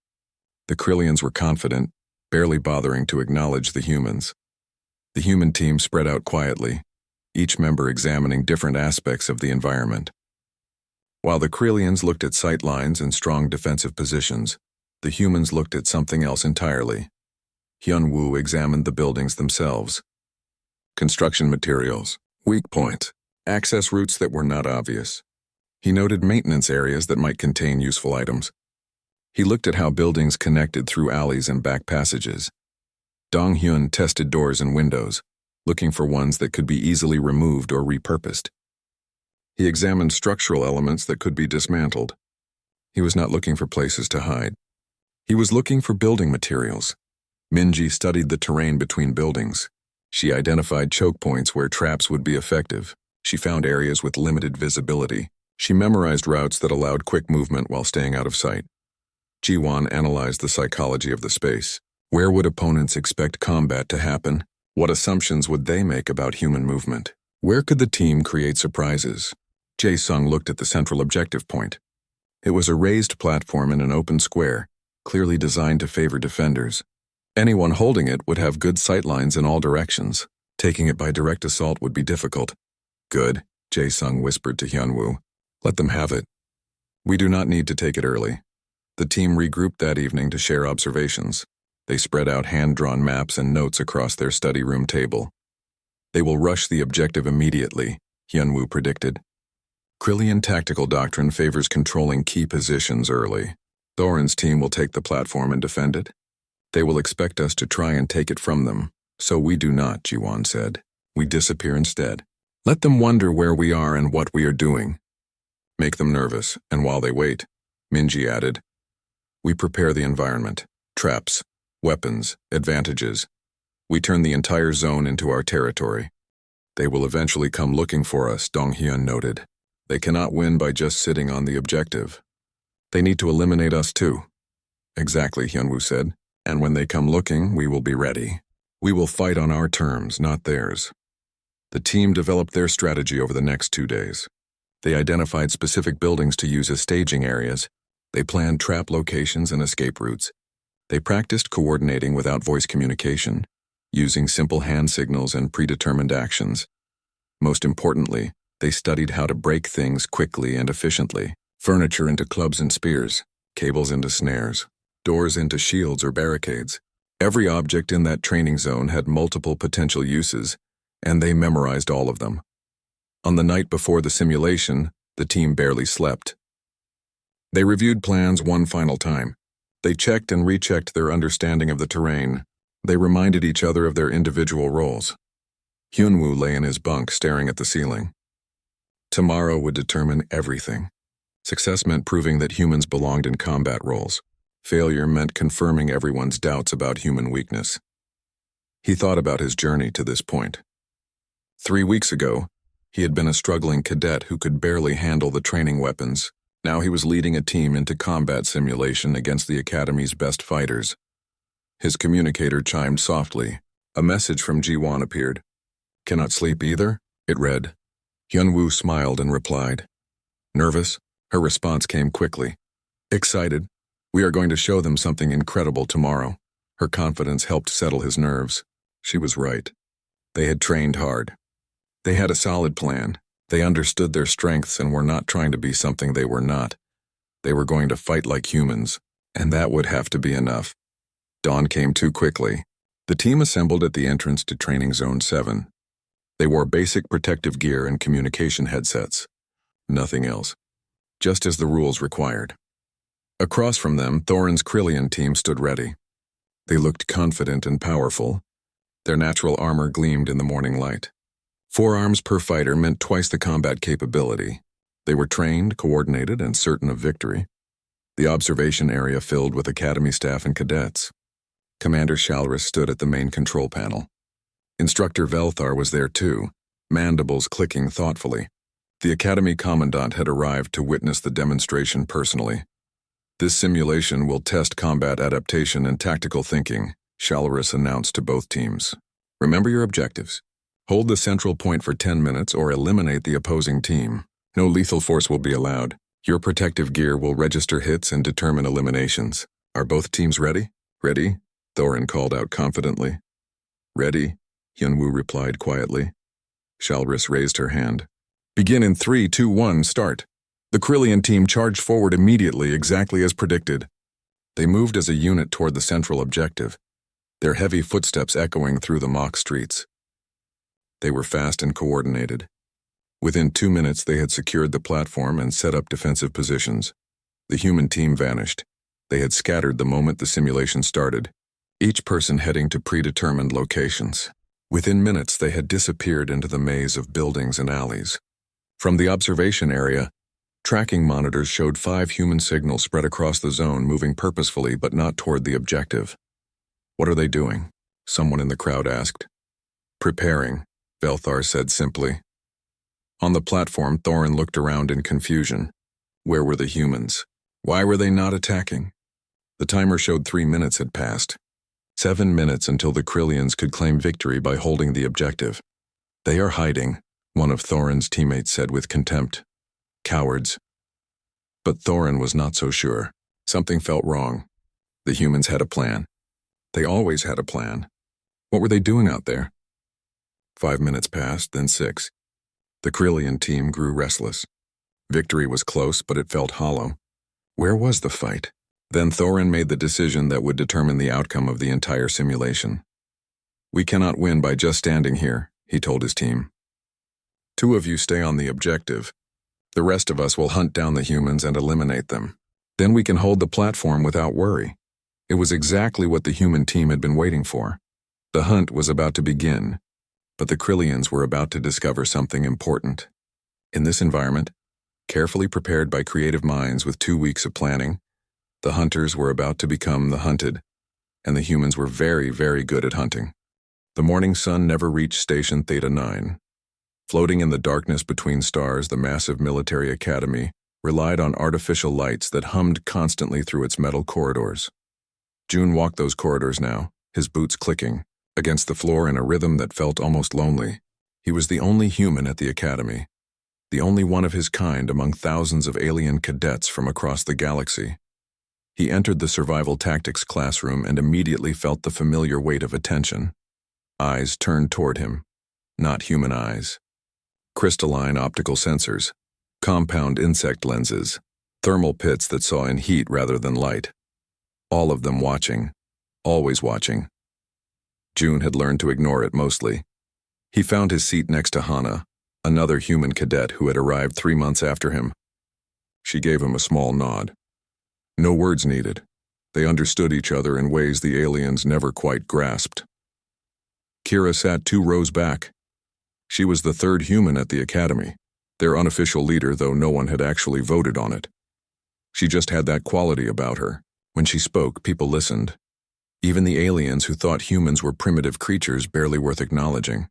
The Krillians were confident, barely bothering to acknowledge the humans. The human team spread out quietly, each member examining different aspects of the environment. While the Krillians looked at sight lines and strong defensive positions, the humans looked at something else entirely. Hyunwoo examined the buildings themselves. Construction materials, weak points, access routes that were not obvious. He noted maintenance areas that might contain useful items. He looked at how buildings connected through alleys and back passages. Dong-hyun tested doors and windows, looking for ones that could be easily removed or repurposed. He examined structural elements that could be dismantled. He was not looking for places to hide. He was looking for building materials. Minji studied the terrain between buildings. She identified choke points where traps would be effective. She found areas with limited visibility. She memorized routes that allowed quick movement while staying out of sight. Jiwon analyzed the psychology of the space. Where would opponents expect combat to happen? What assumptions would they make about human movement? Where could the team create surprises? Jae-sung looked at the central objective point. It was a raised platform in an open square, clearly designed to favor defenders. Anyone holding it would have good sightlines in all directions. Taking it by direct assault would be difficult. Good, Jae-sung whispered to Hyunwoo. Let them have it. We do not need to take it early. The team regrouped that evening to share observations. They spread out hand-drawn maps and notes across their study room table. They will rush the objective immediately, Hyunwoo predicted. Krillian tactical doctrine favors controlling key positions early. Thorin's team will take the platform and defend it. They will expect us to try and take it from them. So we do not, Jiwon said. We disappear instead. Let them wonder where we are and what we are doing. Make them nervous, and while they wait, Minji added, we prepare the environment. Traps, weapons, advantages. We turn the entire zone into our territory. They will eventually come looking for us, Donghyun noted. They cannot win by just sitting on the objective. They need to eliminate us too. Exactly, Hyunwoo said. And when they come looking, we will be ready. We will fight on our terms, not theirs. The team developed their strategy over the next 2 days. They identified specific buildings to use as staging areas. They planned trap locations and escape routes. They practiced coordinating without voice communication, using simple hand signals and predetermined actions. Most importantly, they studied how to break things quickly and efficiently. Furniture into clubs and spears, cables into snares, doors into shields or barricades. Every object in that training zone had multiple potential uses, and they memorized all of them. On the night before the simulation, the team barely slept. They reviewed plans one final time. They checked and rechecked their understanding of the terrain. They reminded each other of their individual roles. Hyunwoo lay in his bunk staring at the ceiling. Tomorrow would determine everything. Success meant proving that humans belonged in combat roles. Failure meant confirming everyone's doubts about human weakness. He thought about his journey to this point. 3 weeks ago, he had been a struggling cadet who could barely handle the training weapons. Now he was leading a team into combat simulation against the Academy's best fighters. His communicator chimed softly. A message from Ji-won appeared. "Cannot sleep either?" It read. Hyunwoo smiled and replied. Nervous? Her response came quickly. Excited. We are going to show them something incredible tomorrow. Her confidence helped settle his nerves. She was right. They had trained hard. They had a solid plan. They understood their strengths and were not trying to be something they were not. They were going to fight like humans, and that would have to be enough. Dawn came too quickly. The team assembled at the entrance to Training Zone 7. They wore basic protective gear and communication headsets. Nothing else. Just as the rules required. Across from them, Thorin's Krillian team stood ready. They looked confident and powerful. Their natural armor gleamed in the morning light. 4 arms per fighter meant twice the combat capability. They were trained, coordinated, and certain of victory. The observation area filled with Academy staff and cadets. Commander Shalris stood at the main control panel. Instructor Velthar was there too, mandibles clicking thoughtfully. The Academy Commandant had arrived to witness the demonstration personally. This simulation will test combat adaptation and tactical thinking, Shalris announced to both teams. Remember your objectives. Hold the central point for 10 minutes or eliminate the opposing team. No lethal force will be allowed. Your protective gear will register hits and determine eliminations. Are both teams ready? Ready? Thorin called out confidently. Ready, Hyunwoo replied quietly. Shalris raised her hand. Begin in 3, 2, 1, start. The Krillian team charged forward immediately, exactly as predicted. They moved as a unit toward the central objective, their heavy footsteps echoing through the mock streets. They were fast and coordinated. Within 2 minutes, they had secured the platform and set up defensive positions. The human team vanished. They had scattered the moment the simulation started, each person heading to predetermined locations. Within minutes, they had disappeared into the maze of buildings and alleys. From the observation area, tracking monitors showed 5 human signals spread across the zone, moving purposefully but not toward the objective. What are they doing? Someone in the crowd asked. Preparing, Velthar said simply. On the platform, Thorin looked around in confusion. Where were the humans? Why were they not attacking? The timer showed 3 minutes had passed. 7 minutes until the Krillians could claim victory by holding the objective. They are hiding, one of Thorin's teammates said with contempt. Cowards. But Thorin was not so sure. Something felt wrong. The humans had a plan. They always had a plan. What were they doing out there? 5 minutes passed, then 6. The Krillian team grew restless. Victory was close, but it felt hollow. Where was the fight? Then Thorin made the decision that would determine the outcome of the entire simulation. We cannot win by just standing here, he told his team. 2 of you stay on the objective. The rest of us will hunt down the humans and eliminate them. Then we can hold the platform without worry. It was exactly what the human team had been waiting for. The hunt was about to begin, but the Krillians were about to discover something important. In this environment, carefully prepared by creative minds with 2 weeks of planning, the hunters were about to become the hunted, and the humans were very, very good at hunting. The morning sun never reached Station Theta 9. Floating in the darkness between stars, the massive military academy relied on artificial lights that hummed constantly through its metal corridors. June walked those corridors now, his boots clicking, against the floor in a rhythm that felt almost lonely. He was the only human at the academy, the only one of his kind among thousands of alien cadets from across the galaxy. He entered the survival tactics classroom and immediately felt the familiar weight of attention. Eyes turned toward him, not human eyes. Crystalline optical sensors, compound insect lenses, thermal pits that saw in heat rather than light. All of them watching, always watching. June had learned to ignore it mostly. He found his seat next to Hana, another human cadet who had arrived 3 months after him. She gave him a small nod. No words needed. They understood each other in ways the aliens never quite grasped. Kira sat 2 rows back. She was the 3rd human at the academy, their unofficial leader, though no one had actually voted on it. She just had that quality about her. When she spoke, people listened. Even the aliens who thought humans were primitive creatures barely worth acknowledging.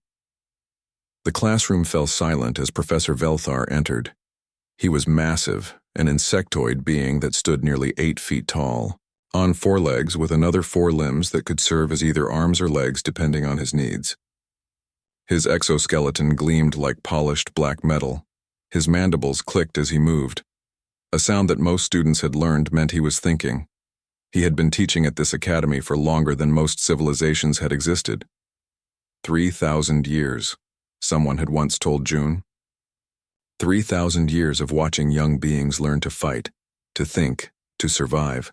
The classroom fell silent as Professor Velthar entered. He was massive, an insectoid being that stood nearly 8 feet tall, on 4 legs with another 4 limbs that could serve as either arms or legs depending on his needs. His exoskeleton gleamed like polished black metal. His mandibles clicked as he moved. A sound that most students had learned meant he was thinking. He had been teaching at this academy for longer than most civilizations had existed. 3,000 years, someone had once told June. 3,000 years of watching young beings learn to fight, to think, to survive.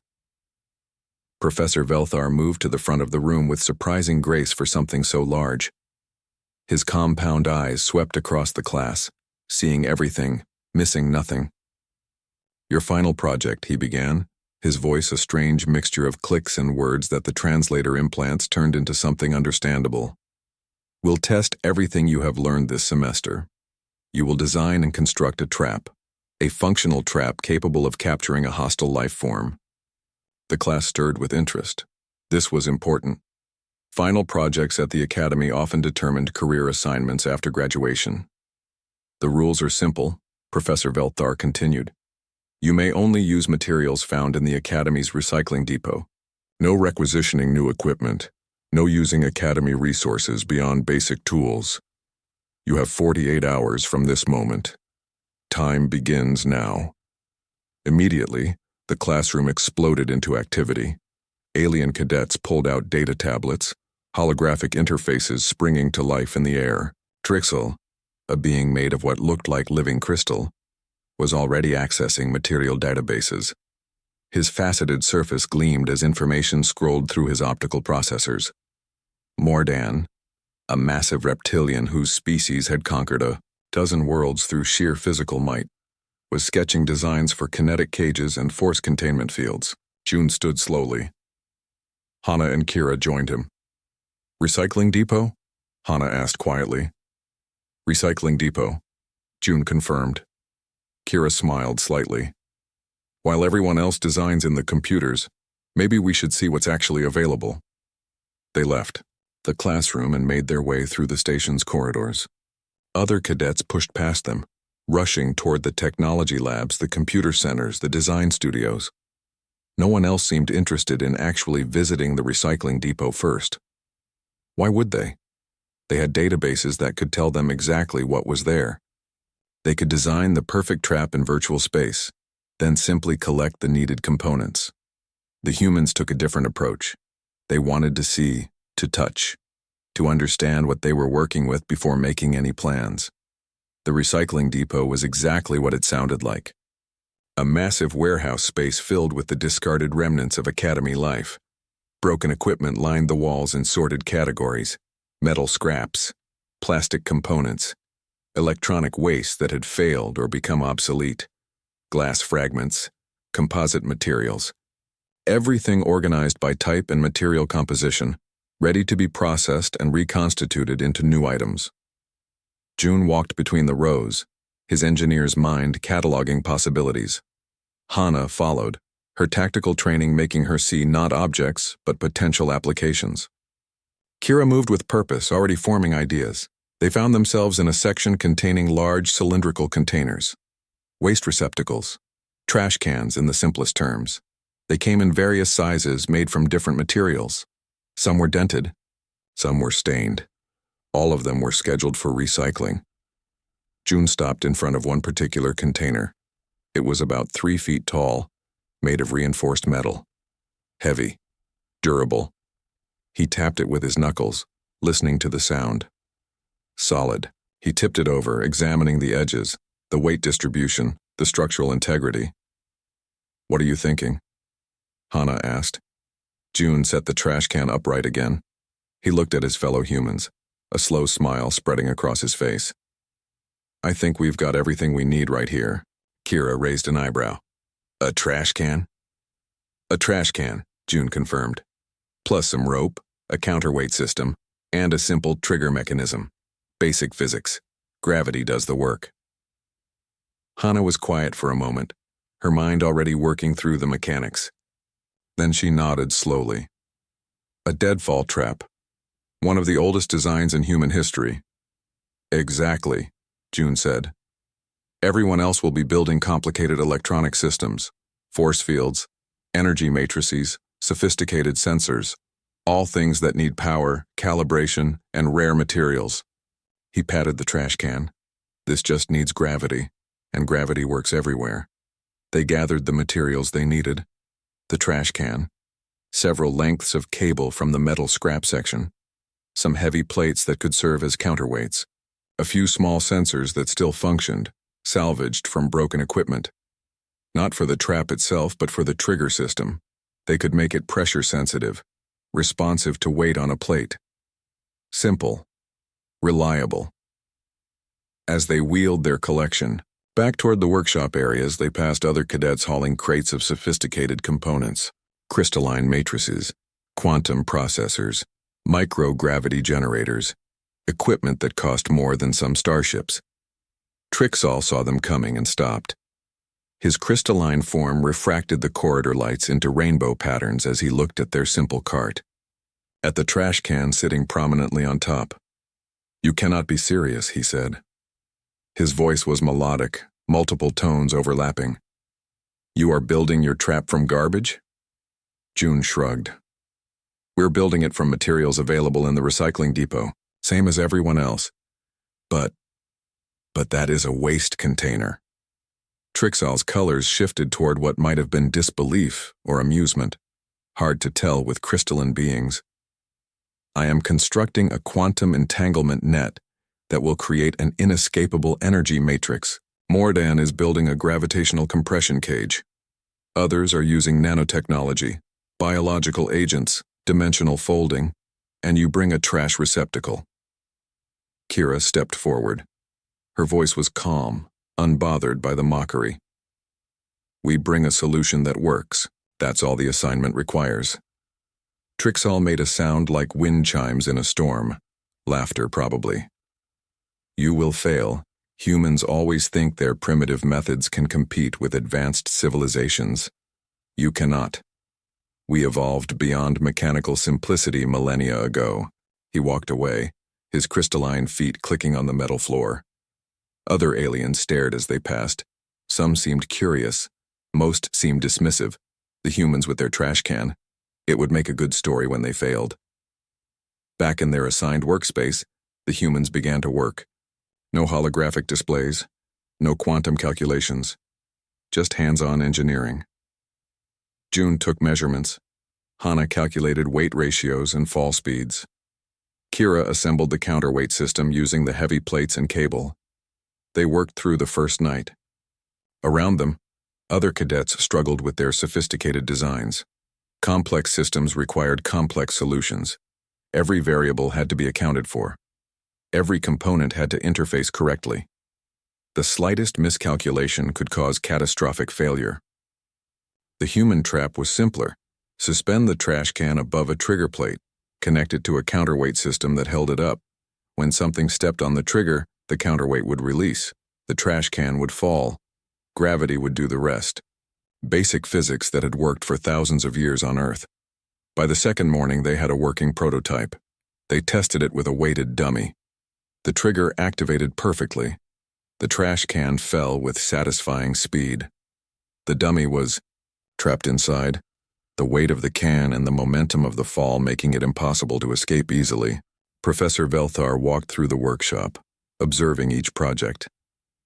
Professor Velthar moved to the front of the room with surprising grace for something so large. His compound eyes swept across the class, seeing everything, missing nothing. "Your final project," he began, his voice a strange mixture of clicks and words that the translator implants turned into something understandable. "We'll test everything you have learned this semester. You will design and construct a trap, a functional trap capable of capturing a hostile life form." The class stirred with interest. This was important. Final projects at the academy often determined career assignments after graduation. "The rules are simple," Professor Velthar continued. "You may only use materials found in the academy's recycling depot. No requisitioning new equipment. No using academy resources beyond basic tools. You have 48 hours from this moment. Time begins now." Immediately, the classroom exploded into activity. Alien cadets pulled out data tablets, holographic interfaces springing to life in the air. Trixel, a being made of what looked like living crystal, was already accessing material databases. His faceted surface gleamed as information scrolled through his optical processors. Mordan, a massive reptilian whose species had conquered a dozen worlds through sheer physical might, was sketching designs for kinetic cages and force containment fields. June stood slowly. Hana and Kira joined him. "Recycling depot?" Hana asked quietly. "Recycling depot," June confirmed. Kira smiled slightly. "While everyone else designs in the computers, maybe we should see what's actually available." They left the classroom and made their way through the station's corridors. Other cadets pushed past them, rushing toward the technology labs, the computer centers, the design studios. No one else seemed interested in actually visiting the recycling depot first. Why would they? They had databases that could tell them exactly what was there. They could design the perfect trap in virtual space, then simply collect the needed components. The humans took a different approach. They wanted to see, to touch, to understand what they were working with before making any plans. The recycling depot was exactly what it sounded like. A massive warehouse space filled with the discarded remnants of academy life. Broken equipment lined the walls in sorted categories: metal scraps, plastic components, electronic waste that had failed or become obsolete, glass fragments, composite materials. Everything organized by type and material composition, ready to be processed and reconstituted into new items. June walked between the rows, his engineer's mind cataloging possibilities. Hana followed, her tactical training making her see not objects, but potential applications. Kira moved with purpose, already forming ideas. They found themselves in a section containing large cylindrical containers. Waste receptacles. Trash cans in the simplest terms. They came in various sizes made from different materials. Some were dented. Some were stained. All of them were scheduled for recycling. June stopped in front of one particular container. It was about 3 feet tall, made of reinforced metal. Heavy. Durable. He tapped it with his knuckles, listening to the sound. Solid. He tipped it over, examining the edges, the weight distribution, the structural integrity. "What are you thinking?" Hana asked. June set the trash can upright again. He looked at his fellow humans, a slow smile spreading across his face. "I think we've got everything we need right here." Kira raised an eyebrow. "A trash can?" "A trash can," June confirmed. "Plus some rope, a counterweight system, and a simple trigger mechanism. Basic physics. Gravity does the work." Hana was quiet for a moment, her mind already working through the mechanics. Then she nodded slowly. "A deadfall trap. One of the oldest designs in human history." "Exactly," June said. "Everyone else will be building complicated electronic systems, force fields, energy matrices, sophisticated sensors, all things that need power, calibration, and rare materials." He patted the trash can. "This just needs gravity, and gravity works everywhere." They gathered the materials they needed. The trash can, several lengths of cable from the metal scrap section, some heavy plates that could serve as counterweights, a few small sensors that still functioned, salvaged from broken equipment. Not for the trap itself, but for the trigger system. They could make it pressure sensitive, responsive to weight on a plate. Simple. Reliable. As they wheeled their collection back toward the workshop areas, they passed other cadets hauling crates of sophisticated components, crystalline matrices, quantum processors, microgravity generators, equipment that cost more than some starships. Trixall saw them coming and stopped. His crystalline form refracted the corridor lights into rainbow patterns as he looked at their simple cart. At the trash can sitting prominently on top. "You cannot be serious," he said. His voice was melodic, multiple tones overlapping. "You are building your trap from garbage?" June shrugged. "We're building it from materials available in the recycling depot, same as everyone else. But that is a waste container." Trixall's colors shifted toward what might have been disbelief or amusement, hard to tell with crystalline beings. "I am constructing a quantum entanglement net that will create an inescapable energy matrix. Mordan is building a gravitational compression cage. Others are using nanotechnology, biological agents, dimensional folding, and you bring a trash receptacle." Kira stepped forward. Her voice was calm, unbothered by the mockery. "We bring a solution that works. That's all the assignment requires." Trixall made a sound like wind chimes in a storm. Laughter, probably. "You will fail. Humans always think their primitive methods can compete with advanced civilizations. You cannot. We evolved beyond mechanical simplicity millennia ago." He walked away, his crystalline feet clicking on the metal floor. Other aliens stared as they passed. Some seemed curious. Most seemed dismissive. The humans with their trash can. It would make a good story when they failed. Back in their assigned workspace, the humans began to work. No holographic displays, no quantum calculations, just hands-on engineering. June took measurements. Hana calculated weight ratios and fall speeds. Kira assembled the counterweight system using the heavy plates and cable. They worked through the first night. Around them, other cadets struggled with their sophisticated designs. Complex systems required complex solutions. Every variable had to be accounted for. Every component had to interface correctly. The slightest miscalculation could cause catastrophic failure. The human trap was simpler. Suspend the trash can above a trigger plate, connect it to a counterweight system that held it up. When something stepped on the trigger, the counterweight would release. The trash can would fall. Gravity would do the rest. Basic physics that had worked for thousands of years on Earth. By the second morning, they had a working prototype. They tested it with a weighted dummy. The trigger activated perfectly. The trash can fell with satisfying speed. The dummy was trapped inside, the weight of the can and the momentum of the fall making it impossible to escape easily. Professor Velthar walked through the workshop, observing each project.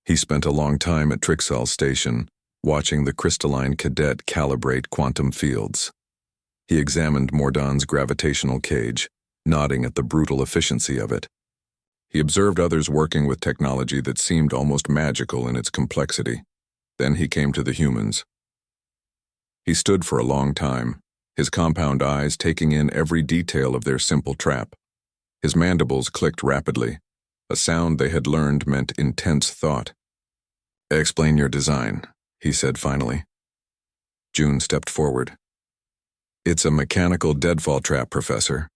He spent a long time at Trixall Station, watching the crystalline cadet calibrate quantum fields. He examined Mordon's gravitational cage, nodding at the brutal efficiency of it. He observed others working with technology that seemed almost magical in its complexity. Then he came to the humans. He stood for a long time, his compound eyes taking in every detail of their simple trap. His mandibles clicked rapidly. A sound they had learned meant intense thought. "Explain your design," he said finally. June stepped forward. "It's a mechanical deadfall trap, Professor.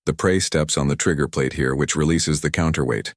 The prey steps on the trigger plate here, which releases the counterweight.